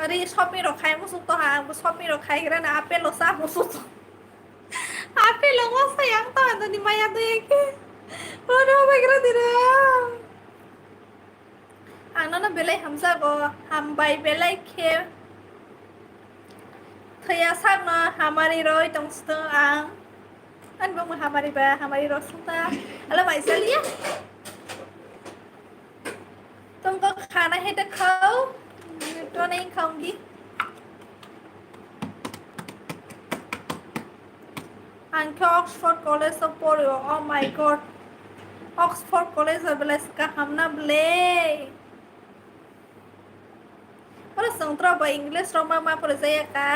ari shopping ro khai musu to ha shopping ro khai gra na apel lo sa musu to apel lo mo sayang to ando ni maya to yeke oro hobai gradi ra angno na belai hamza go hambai belai khe thaya sakno hamari roi tongsto ang an bang hamari ba hamari ro suta ala mai salia तुमको खाना है तो खाओ तो नहीं खाऊंगी आंखे Oxford college से पढ़ो oh my God Oxford college से बेले इसका हम ना बेले पर संतरा बा इंग्लिश रोमा मा पर जाया का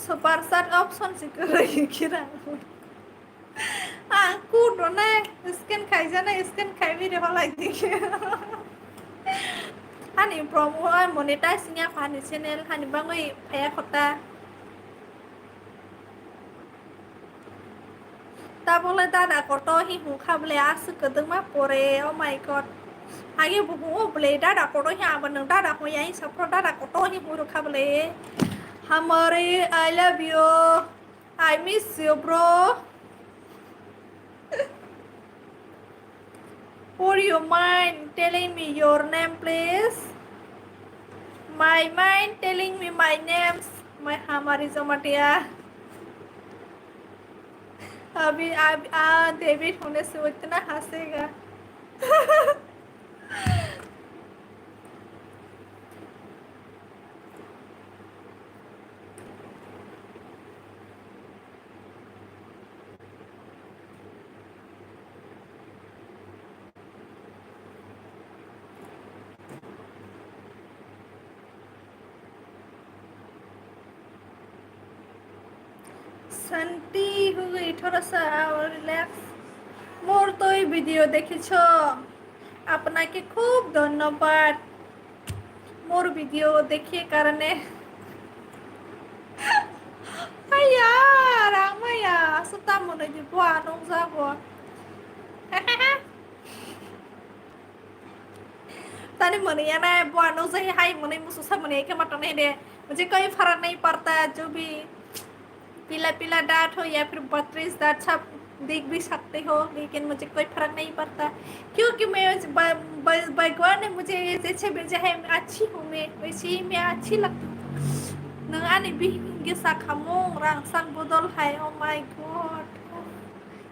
सुपर सात ऑप्शन सिक्योर किरा aku dona scan khai jana scan khai vi de holai dikhe ani promo monetize nya pani channel hani bangoi phaya khota ta bole dada koto hi hu khable asu kedeng ma pore oh my god age bu ble dada koto hi aban dada ho yai sapro dada koto hi buru khable hamari I love you I miss you bro would you mind telling me your name please my mind telling me my names my Hamari Jamatia अभी David होने से वो इतना हंसेगा শান্তি হয়ে গই थोड़ा सा और रिलैक्स मोर तो এই ভিডিও দেখেছো আপনাকে খুব ধন্যবাদ মোর ভিডিও দেখে কারণে আয়া রামায়া সুতা মনে দি বুয়া নং যাবো तानी मने या ना बुआ नौ से हाई मने मुसु सा मने के मत नहीं दे मुझे कोई फर्क नहीं पड़ता जो भी पीला पीला दांत हो या फिर 32 दांत सब देख भी सकते हो लेकिन मुझे कोई फर्क नहीं पड़ता क्योंकि मैं भगवान ने मुझे जैसे भेजा है मैं अच्छी हूँ मैं वैसे ही मैं अच्छी लगती हूँ नंगानी भी के साखमो रांसान बदल है ओ my God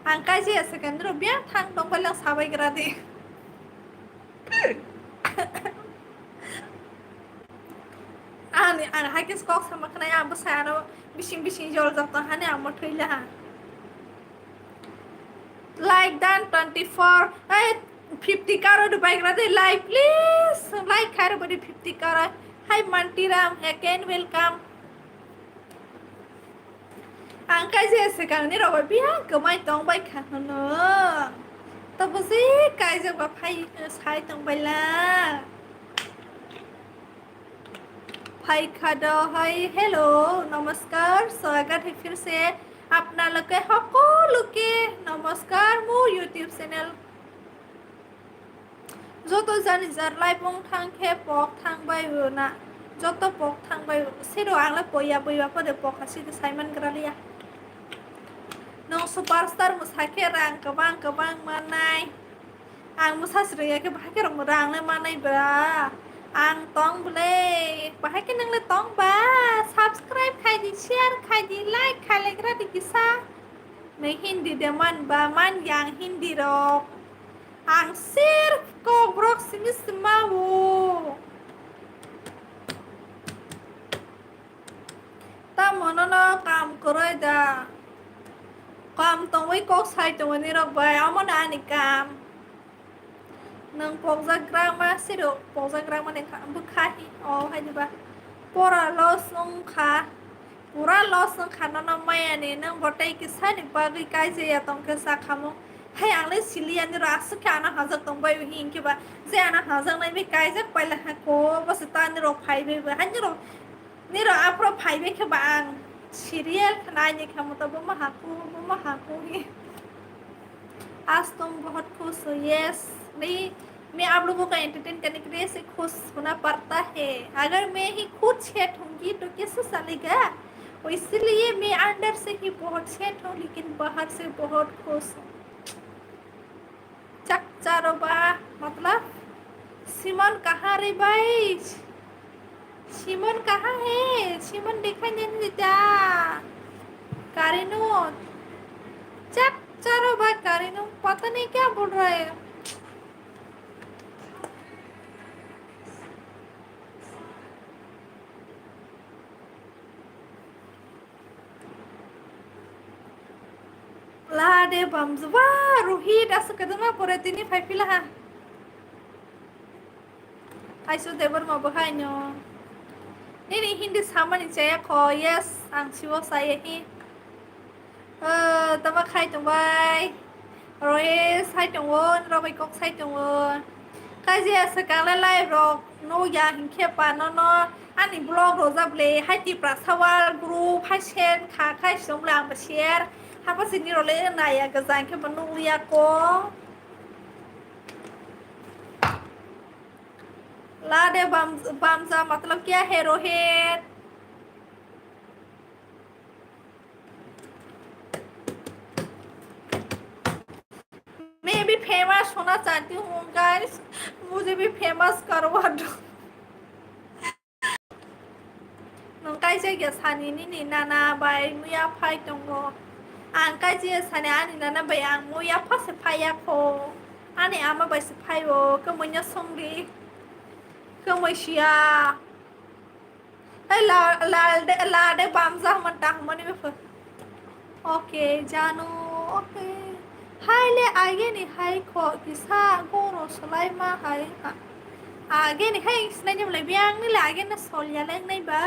angka sih sekian rupiah thang tombol yang sabai gerade ani an hakis kok sama kena ya besar bising jual jatuh hane amat hilah like dan 24 50 karo du baik rade like please like karo body 50 karo hi mantiram again welcome angka sih sekarang ni rawat biar kemai tong baik kan no tapi sih kai jeng bapai sai tong baik lah भाई खादो hi hello नमस्कार स्वागत है फिर से अपना लगे সকলো के नमस्कार मोर यूट्यूब चैनल যত জানি যার লাইভ মং থাংखे पक थांबाय ना যত पक थांबाय सेरो आंला पया बया पदे पकासि साइमन ग्रालिया नों सुपरस्टार मुसाखे रां गोबां मानाय आं मुसास्रियाके भागे रं रांले मानाय बा आं तong बले bahake nang le tong ba subscribe khai di share khai di like khai le gra di kisa me hindi de man ba man yang hindi rok ang sir Kokborok simis mau ta mono no kam koroi da kam tong wei kok sai tong ni rok ba amon ani kam nang pokzagrama sido pokzagrama neng bukhahi oh hai ba pora losung kha pura losung kha na maya ne nang botai ki sani bagi kai je ya tong ke sa khamo hai angle silian ni ras kha na hazak tong bai hin ke ba je ana hazak nai be kai jak paila ha ko bas ta ni ro phai be han ni ro apro phai be ke ba ang serial नायने का मतलब महाकू ही। आज तुम बहुत खुश हो। Yes, नहीं, मैं आप लोगों का एंटरटेन करने के लिए से खुश होना पड़ता है। अगर मैं ही खुद सेट होंगी तो कैसे चलेगा। और इसलिए मैं अंदर से ही बहुत सेट हूँ लेकिन बाहर से बहुत खुश हूँ। चक चारो बा मतलब सिमन कहाँ रे भाई? सिमन कहाँ है? सिमन दिखाई नहीं देता। कारिनो चक चारो भाई, कारिनो पता नहीं क्या बोल रहा है। Lah de bams wah ruhi das kedema poretini faipila ha. Ai su de ber ma bahai no. Ini hindi sama ni saya ko yes ang siwo saya hi. Tama khai tung bai. Rồi sai tung won rồi bai kok sai tung won. Cái gì sekarang lai lai rok no ya hin khe pa no ani blog ro za ble hai ti pra sawal group hai share kha khai song lang ba share. Ha pa sini ro le na ya ga zan khe banu ya ko. लाडे बामजा मतलब क्या है रोहित? मैं भी famous होना चाहती हूँ guys, मुझे भी फेमस करवा दो। नंकाई जायगा सानी नि नाना बाय मुया फाइ दंगो। आं काजे साने आनि नाना बाय आं मुया फासे फाया को। आनि आमा बाय से फायो कमैया संगि कमैसिया। ए लाडे बामजा मता मनि बेफोर। ओके जानू ओके। हाय ले आगे नी हाय को किसा गोरो सलाय मा हाय आगे नी हाय स्नाय जम ले बियांग नी लागे ना सोलिया ले नहीं बा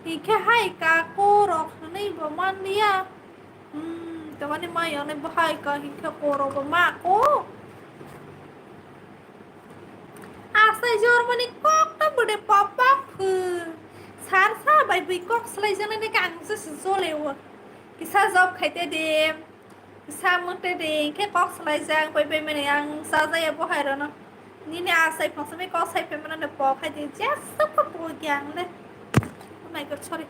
इके हाय का गोरो नहीं बा मान लिया तो वानी मा यो नहीं बहाय का इके गोरो बा मा को आसा जर्मनी कॉक तो बड़े पापा फु सारसा बाय बी कॉक सलाय जने ने कांग से जोले वो किसा जॉब खाइते दे सामते दे के कॉक सलाय जांग बाय मैंने आं साजाया बहाय र न ni ne asai phang me ko sai pe mana ne po khai de just so po gyang le. Oh my god, sorry.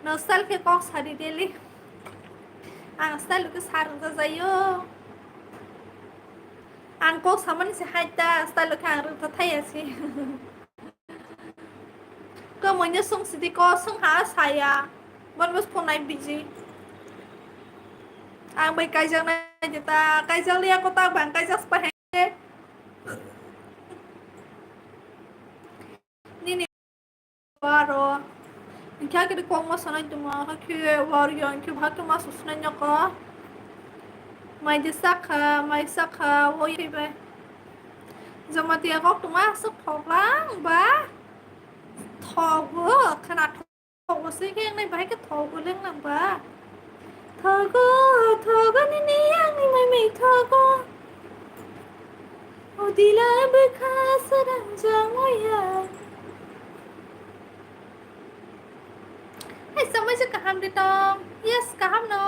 No sal ke ko sari deli ang sal ke sar ga zayo ang ko saman se haita sal ke ang ta thai asi ko mo nya sung si ko sung ha saya bon bus phone nai busy ang bai kai jang nai ta kai jang lia ko ta bang kai just pa he ni ni baro क्या करे Congo सना तुमा के Wario के भाग तुमा सुसना न्याका माइ साखा वो ये बे जमातिया को तुमा सब थोगलां बा थोगो खना थोगो से के नहीं भाई के थोगो लेंग ना बा थोगो नि आंग नि mai थोगो ओ दिला बेखास रंजांग या समझ कहम दे तम यस कहम नो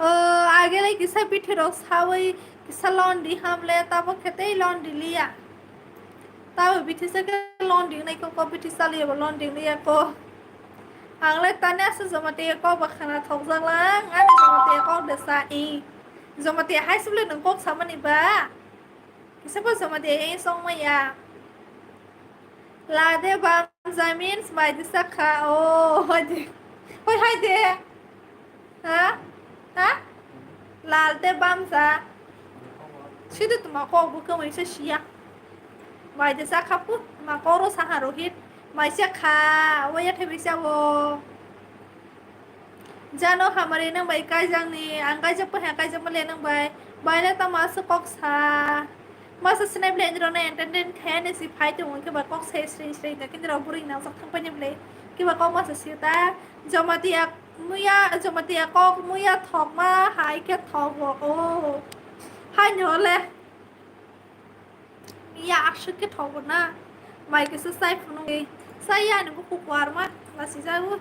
आगे लाई किसा पीठे रोस हावई किसा लॉन्ड्री हमले तब खेते लॉन्ड्री लिया तब पीठे से लॉन्ड्री नहीं को पीठे साली अब लॉन्ड्री लिया को आंगले तने से जमाते को बखना थोक जलांग आने जमाते को दसा ई जमाते हाई सुले नंको सामने बा किसा पर जमाते ए सोंग मया लादे बाम जमीन स्माइल दिसा खा ओ Ôi hai thế hả hả là tê băm sa chứ tụi mà cô cũng không phải xia mày thì sao khóc mà cô nó sang hà rohit mày sẽ khá vậy thì bị sao Jano Hamari nang bay kai jang ni ang kai jap ha kai jap le nang bay na ta mas kok sa mas snap le ndro na entertain khan si phai tu ke ba kok se string ta kin ro buring na sak thang pa nyam le ki ba kok mas sita jamatia kok muya thok ma hai ke thok wo o hai nyo le ya akshuk ke thok na mai ke sai phunu sai ya ne bu ku war ma la si ja bu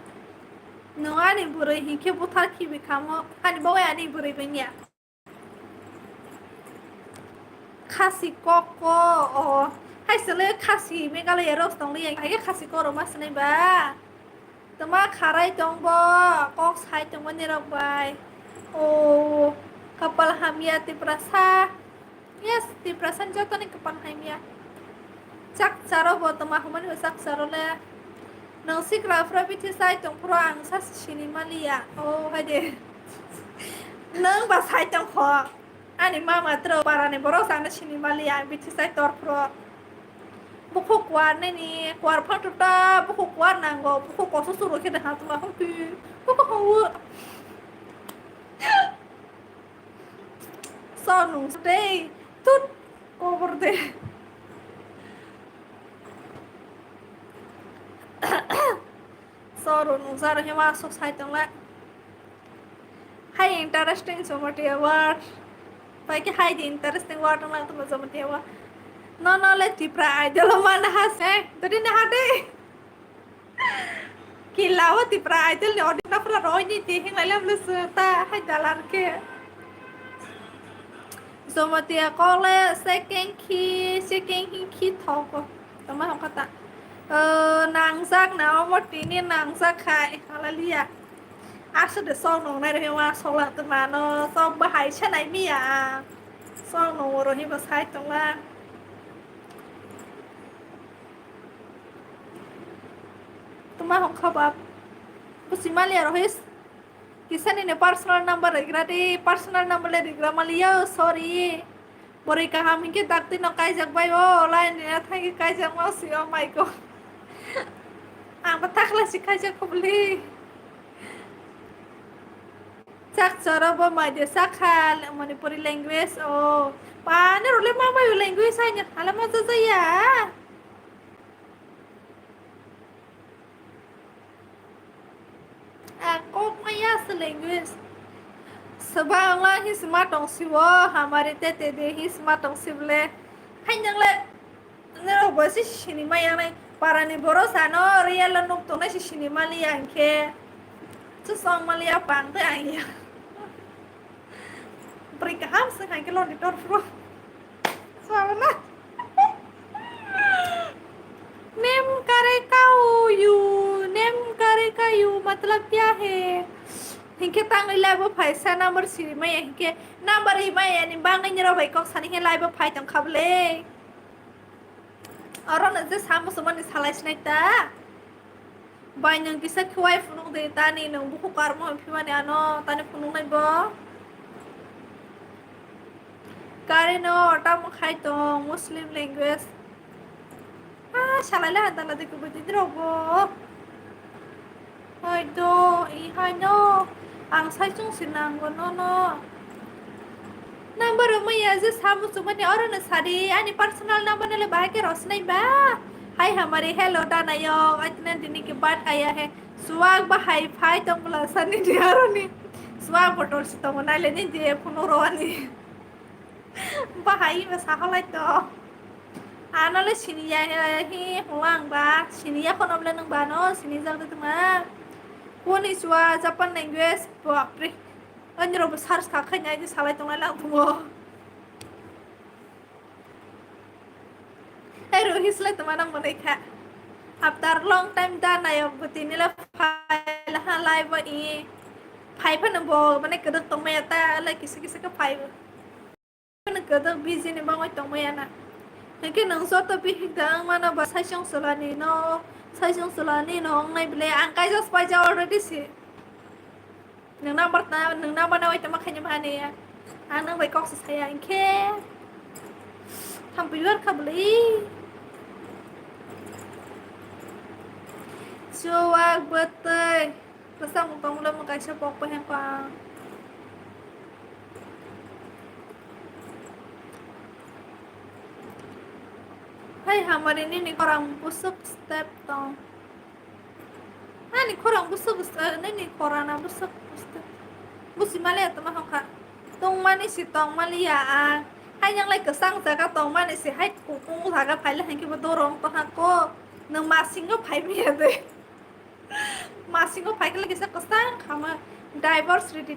nong ani burai hike butar ki bikamo ani bawa ani burai benya khasi koko oh hai sele khasi megalo ros tong li ai khasi ko ro mas nei ba tama kharai tong bo kok sai tong ni rok bai oh kapal hamia ti prasa yes ti prasan joto ni kapal hamia cak caro bo tama human sak caro le nang si krafra biti sai tong pro ang sa sinima liya oh hade nang ba sai tong kho ani mama tro para ne boro sang sinima liya biti sai tor pro buku kuar ni kuar phang tuta buku kuar nanggo buku ko su suru ke ha tuma hong pi buku ho so nung stay tut over de so nung zar he ma so sai tong la hai interesting Jamatia word pai ke hai di interesting word lang tu Jamatia word no le tipra idol mana has tadi na hade kilawa tipra idol ni odina pra roi ni ti hing lalam lu ta hai dalan ke Jamatia kole second ki thok tama hong kata nang sak na mo ti ni nang sak khai halalia asa de song nong nai re wa so la ta ma no so ba hai cha nai mi ya song nong ro hi ba sai tong la tuma hong khabab pusimalia rohis kisan ini personal number regrati personal number le regra malia sorry bori ka ham ke takti no kai jak bai o lain ni thai ke kai jak ma si oh my god ang patakla si kai jak kubli sak chara bo ma de sakhal manipuri language oh pa ne role ma ba language ai nya ala ma za ya kok maya se language sebang la hi smart tong siwo hamari te de hi smart tong sivle hai nyang le ne ro bo si sinima yang nai para ni boro sano real nuk to na si sinima li yang ke chu song malia pang te ai ya perikaham se hai ke lo di tor pro sawana नेम करे का you मतलब क्या है हिंके तांग live फाइसा number सिरी मैं हिंके number ही मैं यानी बांग नहीं रहा भाई कौन सा नहीं लाइव फाइ तंग खबले और ना जे सामु सुमन इस हालाइस नहीं ता बाइनंग किसा खुआई फुनुंग दे तानी नंग बुकु कारमो फिमाने आनो ताने फुनुंग नहीं बो करे नो अटा मुखाई तो मुस्लिम language salala dala de kubu di drogo hai do I hai no ang sai chung sinang go no number mo ya je samu sumani aur na sari ani personal number le ba ke rosnai ba hai hamari hello da na yo atne dini ke baat aya hai swag ba hai phai tong la sani diaro ni swag botol si tong na le ni de puno roni ba hai ba sa halai to anale siniya hi huang ba siniya konom le nang ba no sini jang de ma koni swa japan language bapre anjro ba search ka khanya ji salai tong la tumo ai rohis le tama nang monai kha after long time da na yo butini la file ha live ba I phai phan bo mane kedak tong me ta la kisi ka phai phan kedak busy ni bangoi tong me na cái nông số tôi biết rằng mà nó bảo sai xong sửa lại nó ngay bলে ăn cái just by already xí nương nào bắt nào ấy tao mắc hay như thế này anh nương phải có sự sai anh khe thằng bị vớt khắp lý chưa qua bớt tơi bớt xong một tông lên một cái sơ bọc bên qua hai Hamari ini korang busuk step tong ni korang busuk ni korana busuk step busi malia tama hongka tong mani si tong malia hai yang lai kesang jaga tong mani si hai kukung jaga phai la hangki bodorong to ha ko nang masing go phai mi ade masing ko pakai lagi sa kasang kama diversity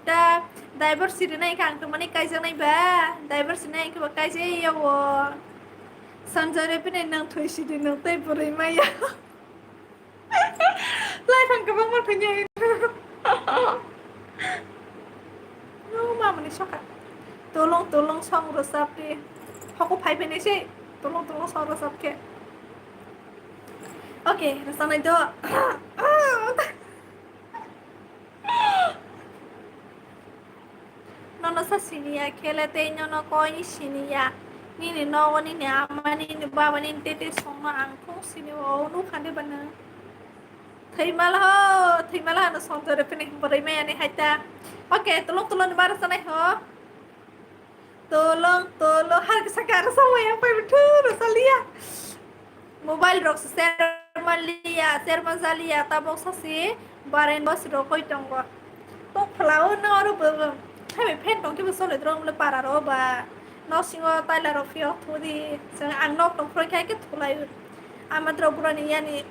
na ikan tu mana kai jangan ba diversity na ikan kai je ya wo sanjare pun nang thui si di nang tei burai mai ya lai thang kabang ma thanya no ma mani soka tolong song resap di aku pai pe ni sih tolong song resap ke oke rasanya itu nono sa sinia kele te nono ko ni sinia ni no ni ni ama ni baba ni tete soma ang kong sini wo nu khande bana thai mala no song tore pene bari me ani haita oke tolong ni bara sanai ho tolong har ke sakar sama yang pai betu salia mobile rok share malia tabok sasi baren bos rokoi tonggo to flower no ro bo hai pen tong ki so le drong le para ro ba no singo tai la ro fio thudi sang ang nok tong froi kai ke thulai amatro burani yani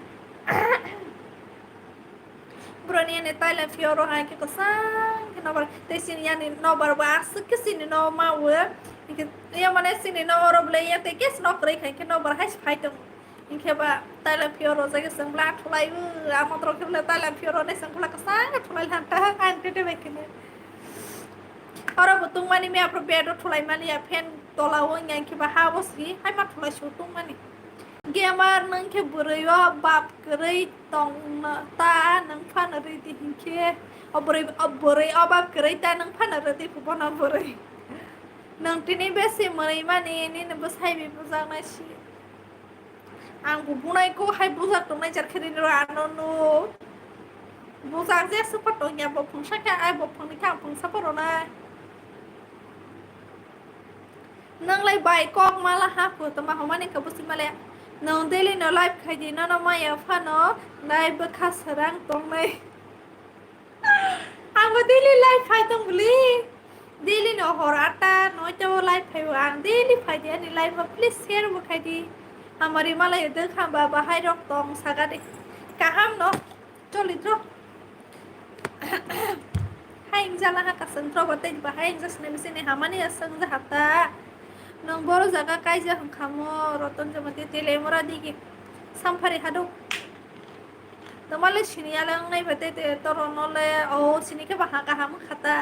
tai la fio ro ha ke ko sang ke no bar te sin yani no bar ba su ke sin no ma we ke ya mane sin no ro ble ya te ke no krai kai ke no bar hai phai tong inke ba tai la fio ro ke sang bla thulai amatro ke le tai la fio ro ne sang bla ka sang thulai han ta an te be ke ne orang betung mani me appropriate thulai mali ya pen tolawo ngang ke ba hawos gi hai ma thulai shutung mani gemar nang ke bureyo bab krei tong ta nang phan ri ti hinke obrei obab krei ta nang phan ri ti pubona borei nang tini besi mari mani ni ne bus hai bi buzang na shi ang bunai ko hai buzak tong nai jar khiri ro anonu buzang je super tong ya bo phung sa ka ai bo phung ni ka phung sa poro na nang lai bai kok mala ha pu tama homani ka busi male nang daily no life khai di no ma ya fa no nai ba kha sarang tong nai ang daily life khai tong buli daily no horata no to life khai ang daily khai di ani life please share bo khai di hamari mala ye de kham ba ba hai rok tong saga de kaham no choli tro hai jala ha ka sentro ba te ba hai jasne misine hamani asang ja hata nang boro jaga kaija khamo roton jamati tele mora digi samphari hado tomale sinia lang nai bate te toronole o sini ke baha ka ham khata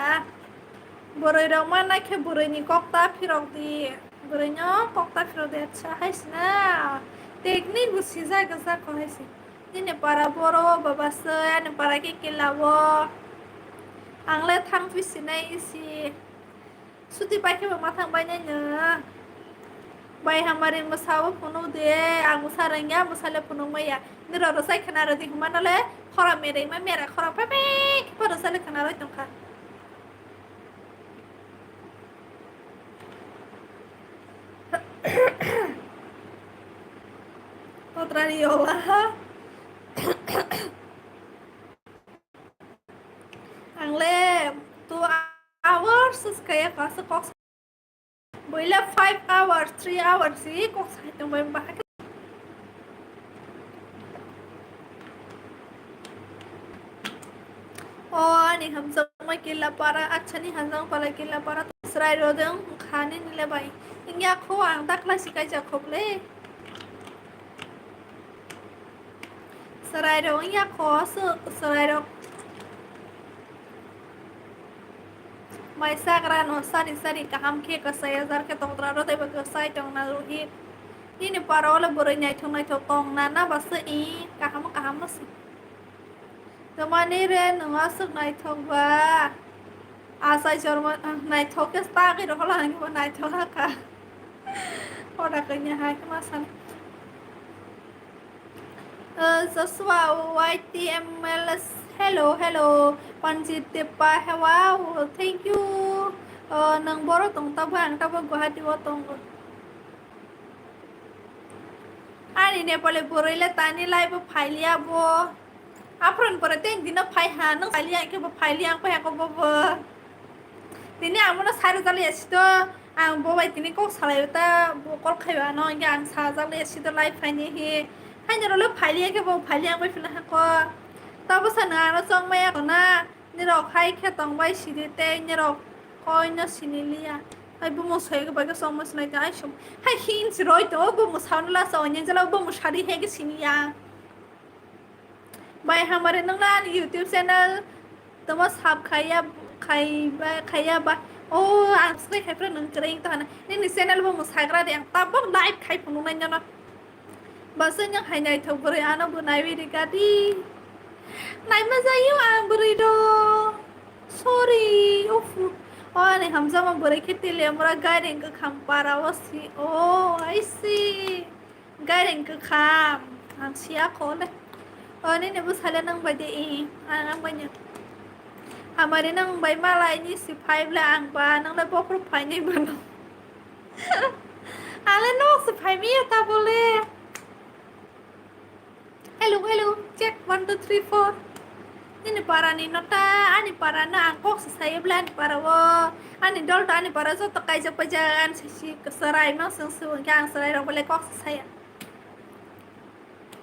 boroi rang ma na ke boroi ni kokta phirok di boroi nyo kokta phirok de acha haisna teknik busi jaga ja ko haisi dine para boro baba se ne para ke kelawo angle thang pisinai isi suti pakai mathang banyak nya bai hamari masawa puno de ang sarangya masala puno maya nira rosai khanara di humana le khora mere ma mera khora pa pe pa rosale khanara tongkha Potrariola angle 2 hours kayak kasih kok boila 5 hours 3 hours sih kok saya tunggu bahag oh nih हम सब में किला पारा अच्छा नहीं हम पला किला पारा सराय रोदं खाने निले बाई इंया खो आंग तक ला सिकाय जा खोबले सराय रो इंया खो सराय रो mai sakra no sari kaham ke kasaya jar ke tong traro te bag sai tong na ruhi ini parola bore nyai thong nai tong na na bas I kaham si tamani re no asuk nai thong ba asai jorma nai thok ke sta ke ro la ngi ba nai thong ka ora ke nya ha ma san Joshua YTMLS hello Panjit Depa wow thank you nang boro tong ta bang ta ba Guwahati wo tong ani Nepal borele tani live phailia bo apron pore ten dina phai ha nang phailia ke bo phailia ko ha ko bo tini amona sare jale asito ang bo bai tini ko salai ta bo kol khaiba no nge ang sa jale asito live phai ni he hai ne lo phailia ke bo phailia ko fina ha ko tapos sana nó xong mẹ của na như rồi hay khi tông bay xí đi tê như rồi coi nó xí lia hay bố một sợi cái bài cái xong mà này cái xong hay hin rồi đó bố một sao nó là sao nhưng giờ bố một sao đi hay cái xí lia bài Hamari nông na YouTube channel tụi nó sắp khai ba oh anh sẽ khai phần nông cái đó na nên channel bố một sai cái đấy anh ta bố live khai phần nông này nhá bớt những hay này thâu bơi anh nó bữa nay đi cái đi này mà ra yêu anh bơi đó sorry oh này हम जब बड़े खेती ले हमारा garden का काम पारा वसी oh I see garden का काम हम सिया खोले oh ini bus halen nang bade ang banyak हमारे नंग बाई मालाय ni si five la ang ba nang la bo profile ni bano ale no si five mi ta boleh hello check 1 2 3 4 ini para ni nota ani para na angkok saya belan para wo ani dol ta ani para so takai ja pajan si keserai mang sung sung kang serai ro boleh kok saya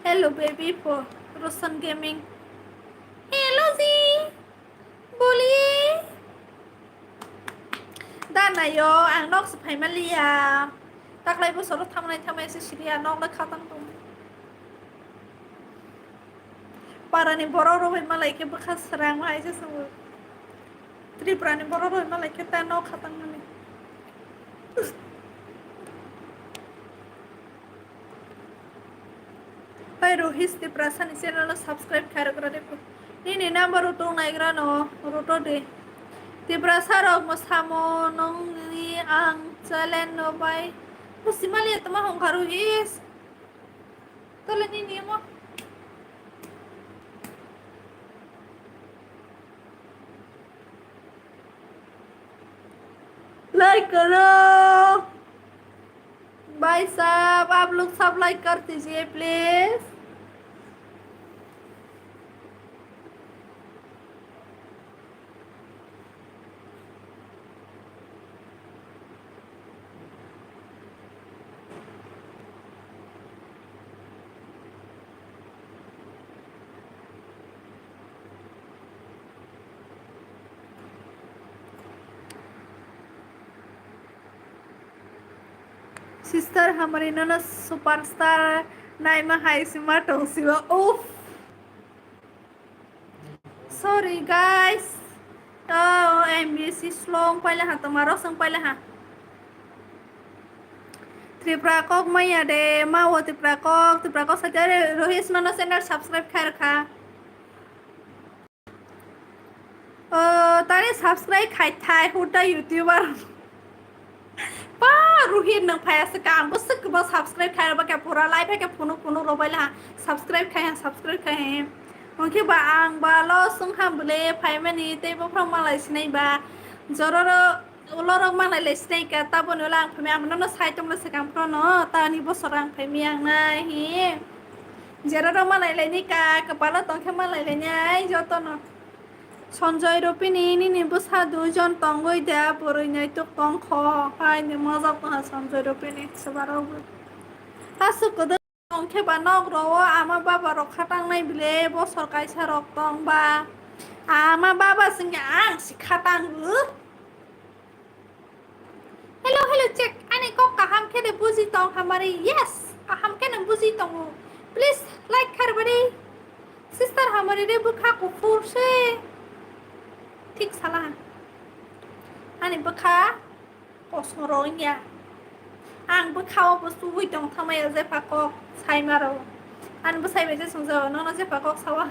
hello baby for Rosan Gaming hello जी बोलिएด้านไหนyo ang nok sepai malia tak lai bu soro thamai se siria nok la khatang tum para ni boro ro bai malai ke bakha sarang mai se su tripura ni boro ro malai ke ta nok khatang mani pai rohis tripura san channel subscribe kar kara dekho ini number utong naigra no roto de tripura sarok masamo nong ni ang chalen no bai pusimali tama hong karu is tolen ini mo like करो भाई साहब आप लोग सब like कर दीजिए please sister Hamari nana superstar naima hai sima tongsiwa oof sorry guys oh MBC slong pala ha tomorrow sang pala ha tripura kok maya de mawo tripura kok saja rohis nana channel subscribe kar kha tare subscribe khai thai huta youtuber pa ruhin nang phaya se kam ko sik ba subscribe khai ba ka pura live ke phunu ro bai la subscribe khai onke ba ang ba lo sung ham bele phai mani te ba from malai sinai ba jororo ulorok malai le sinai ka ta bon ulang phami am no sai tom se kam pro no ta ni bo sorang phai mi ang na hi jororo malai le ni ka kepala tong ke malai le nyai joto no Sanjay Rupini নি বুসা দুজন তঙ্গই দেয়া পরই নাই তো কঙ্খ high নি মজা কহা সঞ্জয় রূপিনী সবারও আসু কদ অংখে বা নক রও আমা বাবা রখাটাং নাই বিলে বছর কাইসা রক্তং বা আমা বাবা সিংগে আং সিখাটাং hello check ani kok kaham ke de buzi tong hamari yes kaham ke na buzi tong please like kar bari sister hamari de bukha ko furse ঠিক salah ani bekha kosoronya ang bekha bo suwi tong thamai je pakok sai maro an bo sai beje sungja no no je pakok sawa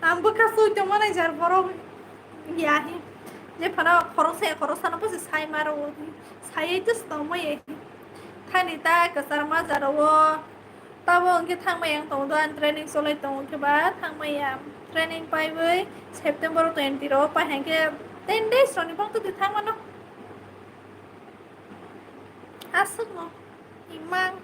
ang bekha suwi tong mane jar boro ya hi je phana khorosa no bo sai maro sai to stomai thani ta kasarma jaro tabo ke thangmai ang tong dan training solai tong ke ba thangmai am training pai với September 20 ro pai hang ke 10 days roni bang tu di thang mano asuk no imang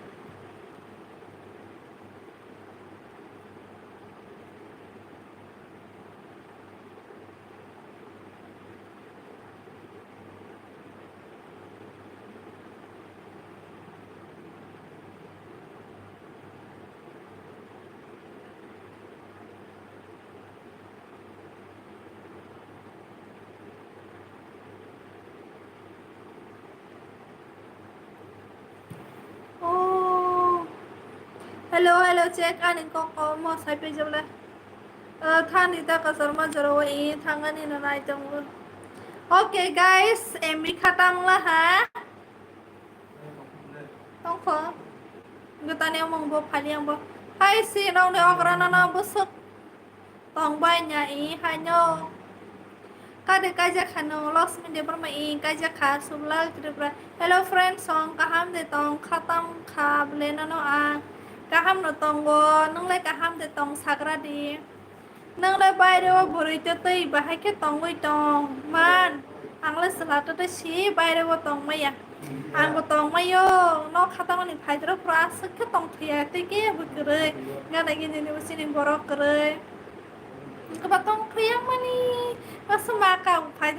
hello check anh có một sai bây giờ là than thì ta có sao mà giờ ý thằng anh nó lại trong luôn. Ok guys em bị khát tăng là hả không có người ta nêu mong bộ phải nêu bộ hay xin ông đi học ra nó bớt sức tòng bay nhà ý hay nhau kada kaja khano lost min de barma i kaja kha sublal tripra hello friends song kaham de tong khatam kha blena no a kaham no tong go nung le kaham de tong sagra di nung le bai de buri te tei ba hai ke tong wi tong man ang le sala te si bai de tong ma ya ang go tong ma yo no khatam ni phai dro pra sak ke tong thia te ke bu kre ga na gi ni si ni borok kre các bạn tông khuyên mà đi nó sao mà cả phải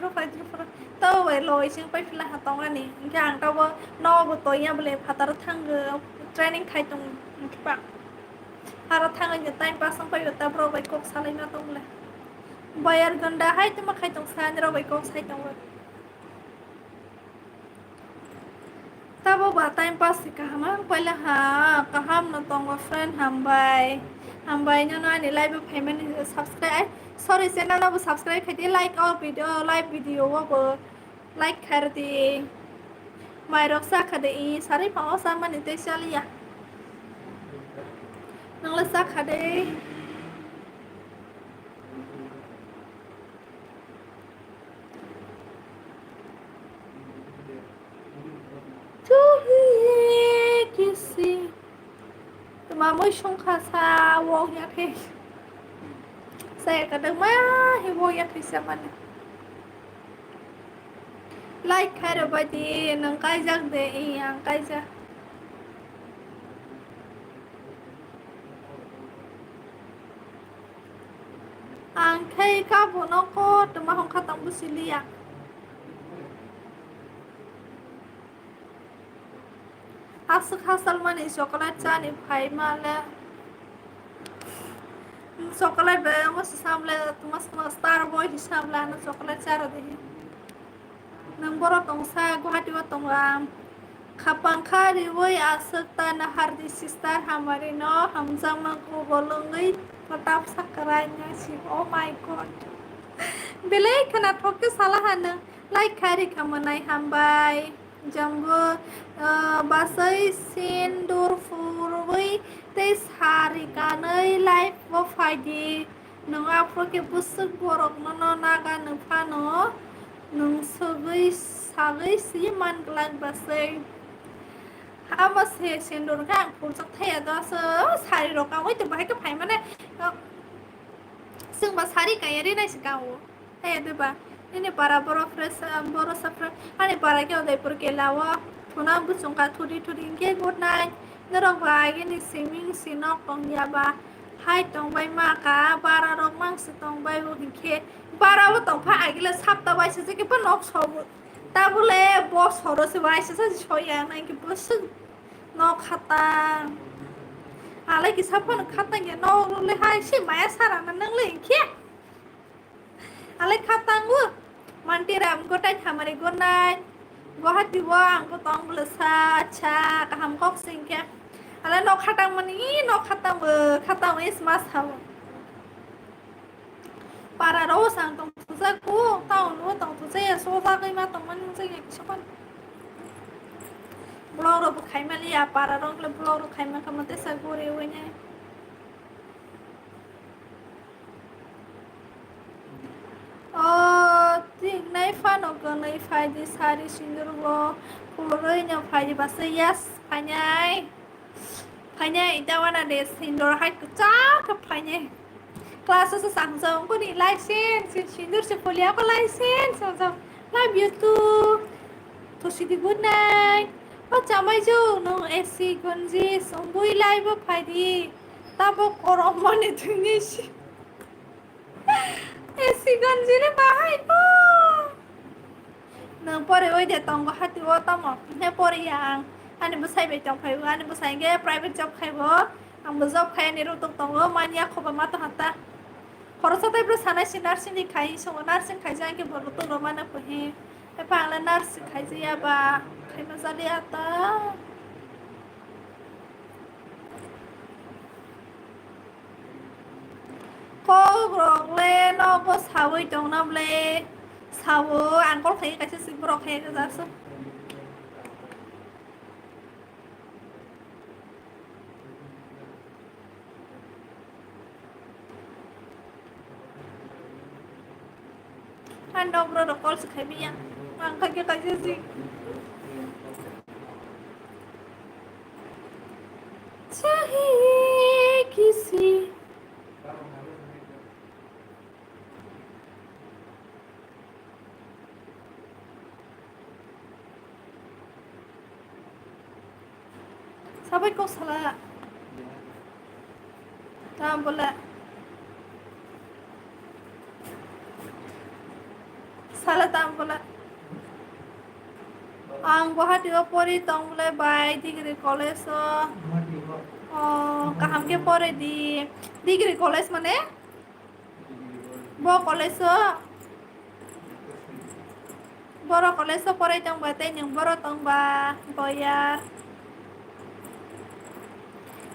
tao về lối chứ phải là hạt tông anh này dạng tao vào no của tôi nhà bề phát tao thằng training khai tung các bạn hạt thằng anh tay pas xong phải tao pro về cốc salai nó tung lại bayar ganda hay tụi mà khai tung san rồi về cốc sai tung tao bảo bà time pass thì cả mà phải là hà cả ham nó tung với friend ham bay nó nói để like payment subscribe sorry channel nó subscribe khai like our video và like khai thì mai rok sa khai đi sari phao sa mà nít chali à nang la sa khai đi kisi mà mới xong khá xa vô nhà thì xe cả đừng má thì vô nhà thì xem anh like khai rồi bà đi nâng cái giấc để ý ăn cái giấc ăn khai cá bộ nó có tụi mà không khá tổng bút xì li à asuk hasal mani chocolate cha ni phai ma la chocolate be mas samle mas star boy hisamla na chocolate cha ro de nang boro tong sa guhati wa tong ram khapang khari woi asuk ta na hardi sister hamari no hamjang ma ko bolongai patap sakrai nya si oh my god bele khana thok ke sala hana like khari khamanai hambai jambu basai sindur furui tes hari kanai life wo faidi nung afro ke busuk borok no naga nung phano nung sagai si man klan basai ama se sindur kang phun sak the da sa sari ro ka wai te bai ka phai ma ne sung ba sari ka yari nai sikau he de ba ini para boro fresh boro safra ani para ke udaipur ke lawa thuna bu chungka thuri ke good night norok ba ini swimming sinok tong ya ba hai tong bai ma ka para rok mang si tong bai bu ke para bu tong pha agile sap ta bai se ke pa nok sob ta bule boss horo se bai se choya nai ke boss nok khata ala ki sap pa khata ye no le hai si ma sara na nang le ke ale khatang wo manti ram ko tai hamari good night gohati wa ang ko tong blesa cha kaham kok sing ke ale no khatang mani no khatang is mas haw para ro sang tong sa ku tao no tong tu se so sa kai ma tong man se ke chon blog ro khai ma li ya para ro le blog ro khai ma kamate sa go re we ne tiếng này pha nó còn này phải đi xa đi xin được lo cô rồi nhau phải đi bác sĩ yes phải nhảy tao ăn để xin đồ hay cứ chắc cái phải nhảy class sẽ sáng sớm có đi license xin được sẽ phô liao có license sáng sớm love you too thôi xin đi good night bắt chào mấy chú nó AC con gì sống vui live phải đi tao bảo có mà này thứ gì AC con gì đấy bài nang pore oi de tong hati wo tamo ne pore yang ani busai be job khai ani busai ge private job khai bo ang job khai ni ru tok tong man ya khoba ma to hata khorosa tai pro sanai sin nursing ni khai so nursing khai jang ke bol to ro mana ko he e pang la nurse khai ji ba khai ma sa dia ta Kokborok le nó có sao ấy trong năm le sao ăn có thấy cái sự borok hay cái gì ăn đâu borok call sự khai biang ăn cái gì चाहिए किसी सबैको सल्लाह बोला salah bola ang guwahati pori tongle bai degree college kaham ke pore di degree college mane bo college boro college pore tong ba te nyang boro tong ba boyar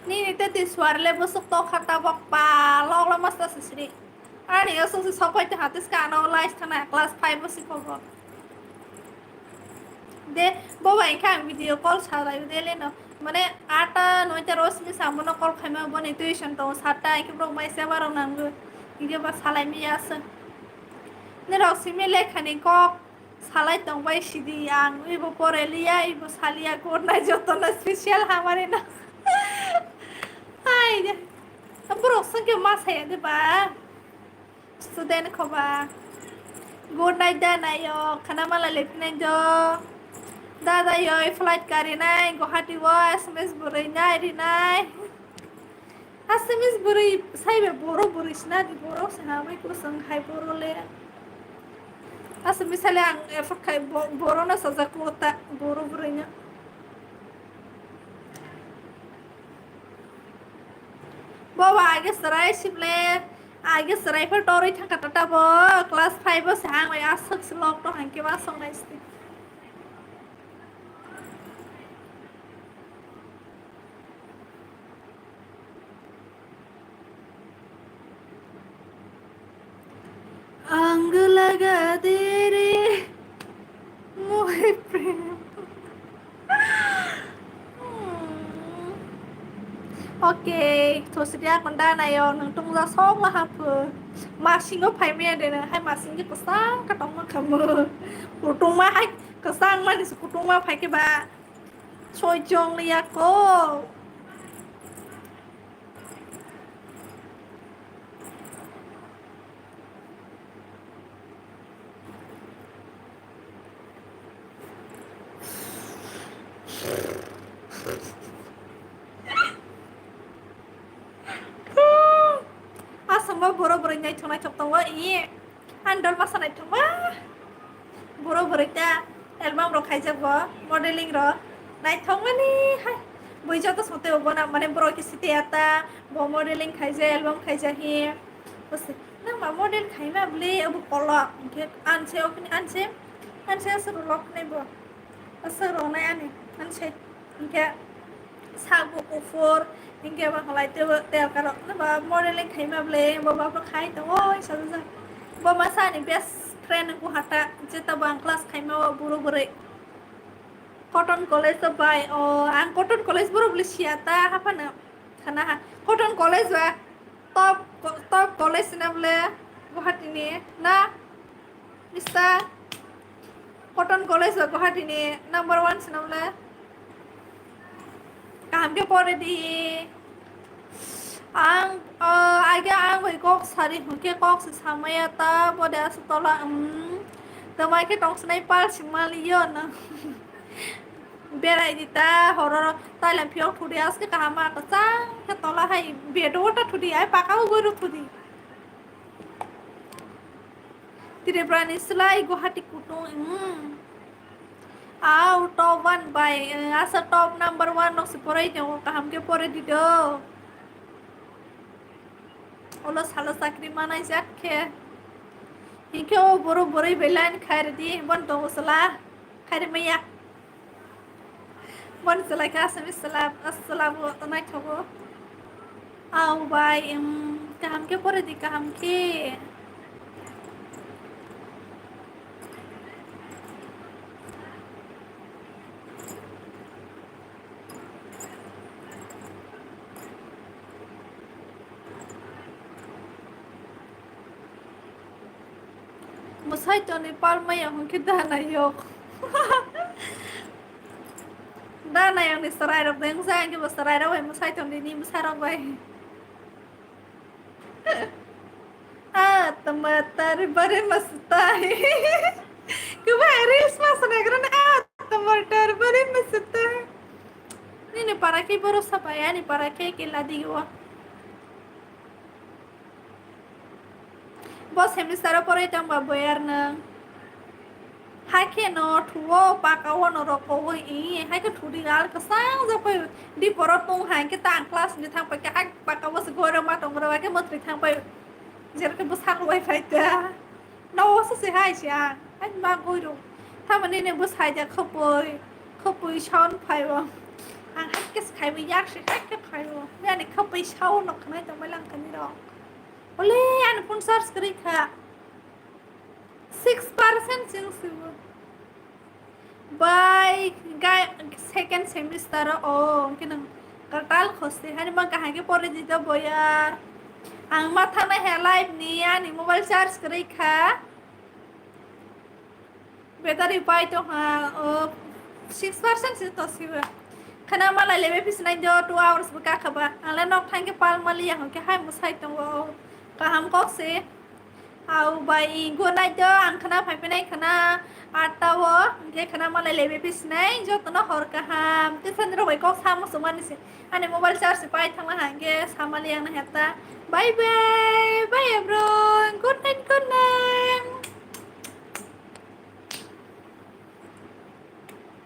ni nite ti swarle busuk to khata bak pa log la masta sisri ani aso se sabai te hatis ka no last thana class 5 bosi kobo de boba ikan video call salai dele no মানে 8-9 রোজমি সামনে call Khaimah বনে tuition তো 7টা কি bro মাই সেবারও নাঙ্গো ইগে বা সালাই me আছে নে রসিমি লেখানি ক সালাই তো বাই সিদি আং ইবো পরে লিয়া ইবো সালিয়া কোর না যত না স্পেশাল হামারে না আই ব্রো সঙ্গে মাস হে দে বা স্টুডেন্ট খবা গুড নাইট দা নাইও খানা মালা লেফনে জ दादा यो फ्लाइट गाड़ी नाय गुवाहाटी वो एसएमएस बुरै नाय रि नाय एसएमएस बुरै साइबे बरो बुरैसना दि बरो सहाबै को संघाय बरो ले एसएमएस ले आं एफर्ट खाय बरो ना सजा कोता बरो बुरैना बाबा आगे सराय सिबले आगे सराय पर टोरै थाका टाटा बो क्लास 5 बो सांग मै आसक लक तो हांके बा संनायस्ति अंग लगा दे रे मोहे प्रेम ओके थोसिया कंदा नायो नोंथुं जा सong ला हाफो मासिंगो फाइमे देनो हाय मासिंगो कसang katong ma kamu kutung ma hay kasang ma di kutung ma phai ke ba choi jong liya ko asamba boro boro nyai thonai thoptong wa i andol masa nai thoma boro boro ta album ro khaijab go modeling ro nai thongmani hai buija to sote obona mane boro ki site ata bo modeling khaije album khaija hi bose na ma model khaima bli abu kola ke anse okni anse asro lok nei bo asro nai ani anse ke sabu kufur inge ba halai te karo na ba modeling khaima ble ba khai to oi sa ba masa ni best friend ku hata jeta bang class khaima wa buru bure cotton college to bai o ang cotton college buru bli siata hapa na khana ha cotton college ba top college na ble guwahati ni na mista cotton college ba guwahati ni number 1 na ble काम के परे दी आं आगे आं भाई Kock सारी हुके Kock से समय आता बोले ऐसा तोला तमाई के टॉक्स नहीं पाल सिमालियो ना बेराई दिता हॉरर ताइलैंड पियो ठुडी आस के कहा मा कसा के तोला है बेडोटा ठुडी आय पाका गोरु ठुडी तिरे प्राणी सलाई Guwahati कुटो out of 1 by asa top number 1 no seporai no kaham ke pore dido olo sala sakri manai jakhe hike o boro boroi belan khair di bon to sala khair meya bon sala ka sami salam assalamu alaikum au bai Kaham ke pore di kaham ke. Musai to Nepal mai yang kita na yok. Dana yang di serai rok deng sang ke serai rok musai to ni musai rok bai. Tomatar bare masta hai. Kuba reels mas negran tomatar bare masta hai. Ni para que borosa bai ni para que la digo. Bos semester pore tang ba boyar na. Hai ke no thuo pa ka wo no ro ko I hai ke thudi gal ka sang ja pai di porot tung hai ke tang class ni thang pa ka hai pa ka wo se go ro ma tong ro wa ke mo tri thang pai jer ke bus hak wifi ta no se hai sia hai ma go ro tha man ne bus hai ja khopoi chon pai wo ang hai ke khai wi yak se hai ke khai wo ne ne khopoi chau no khna tong mai lang kan ni ro ole an pun search kri kha 6% singsibu by guy second semester oh kinang katal khoste hani bang kaha ke pore dita boyar ang matha na he live ni ani mobile charge kari kha battery pai to ha 6% sin to siba khana mala lebe pis nai do 2 hours buka khaba ala nok thang ke pal mali yang ke hai musai to kaham kok se au bai go nai do ang khana phai pe nai khana आता वो ये खना माला लेवे पिस नहीं जो तो ना हर कहाँ ते संदर वही कॉक्स हम सुमान से अने मोबाइल चार्ज से पाई थंग हांगे सामाली yang ना हेता बाय बाय बाय एवरीवन गुड नाइट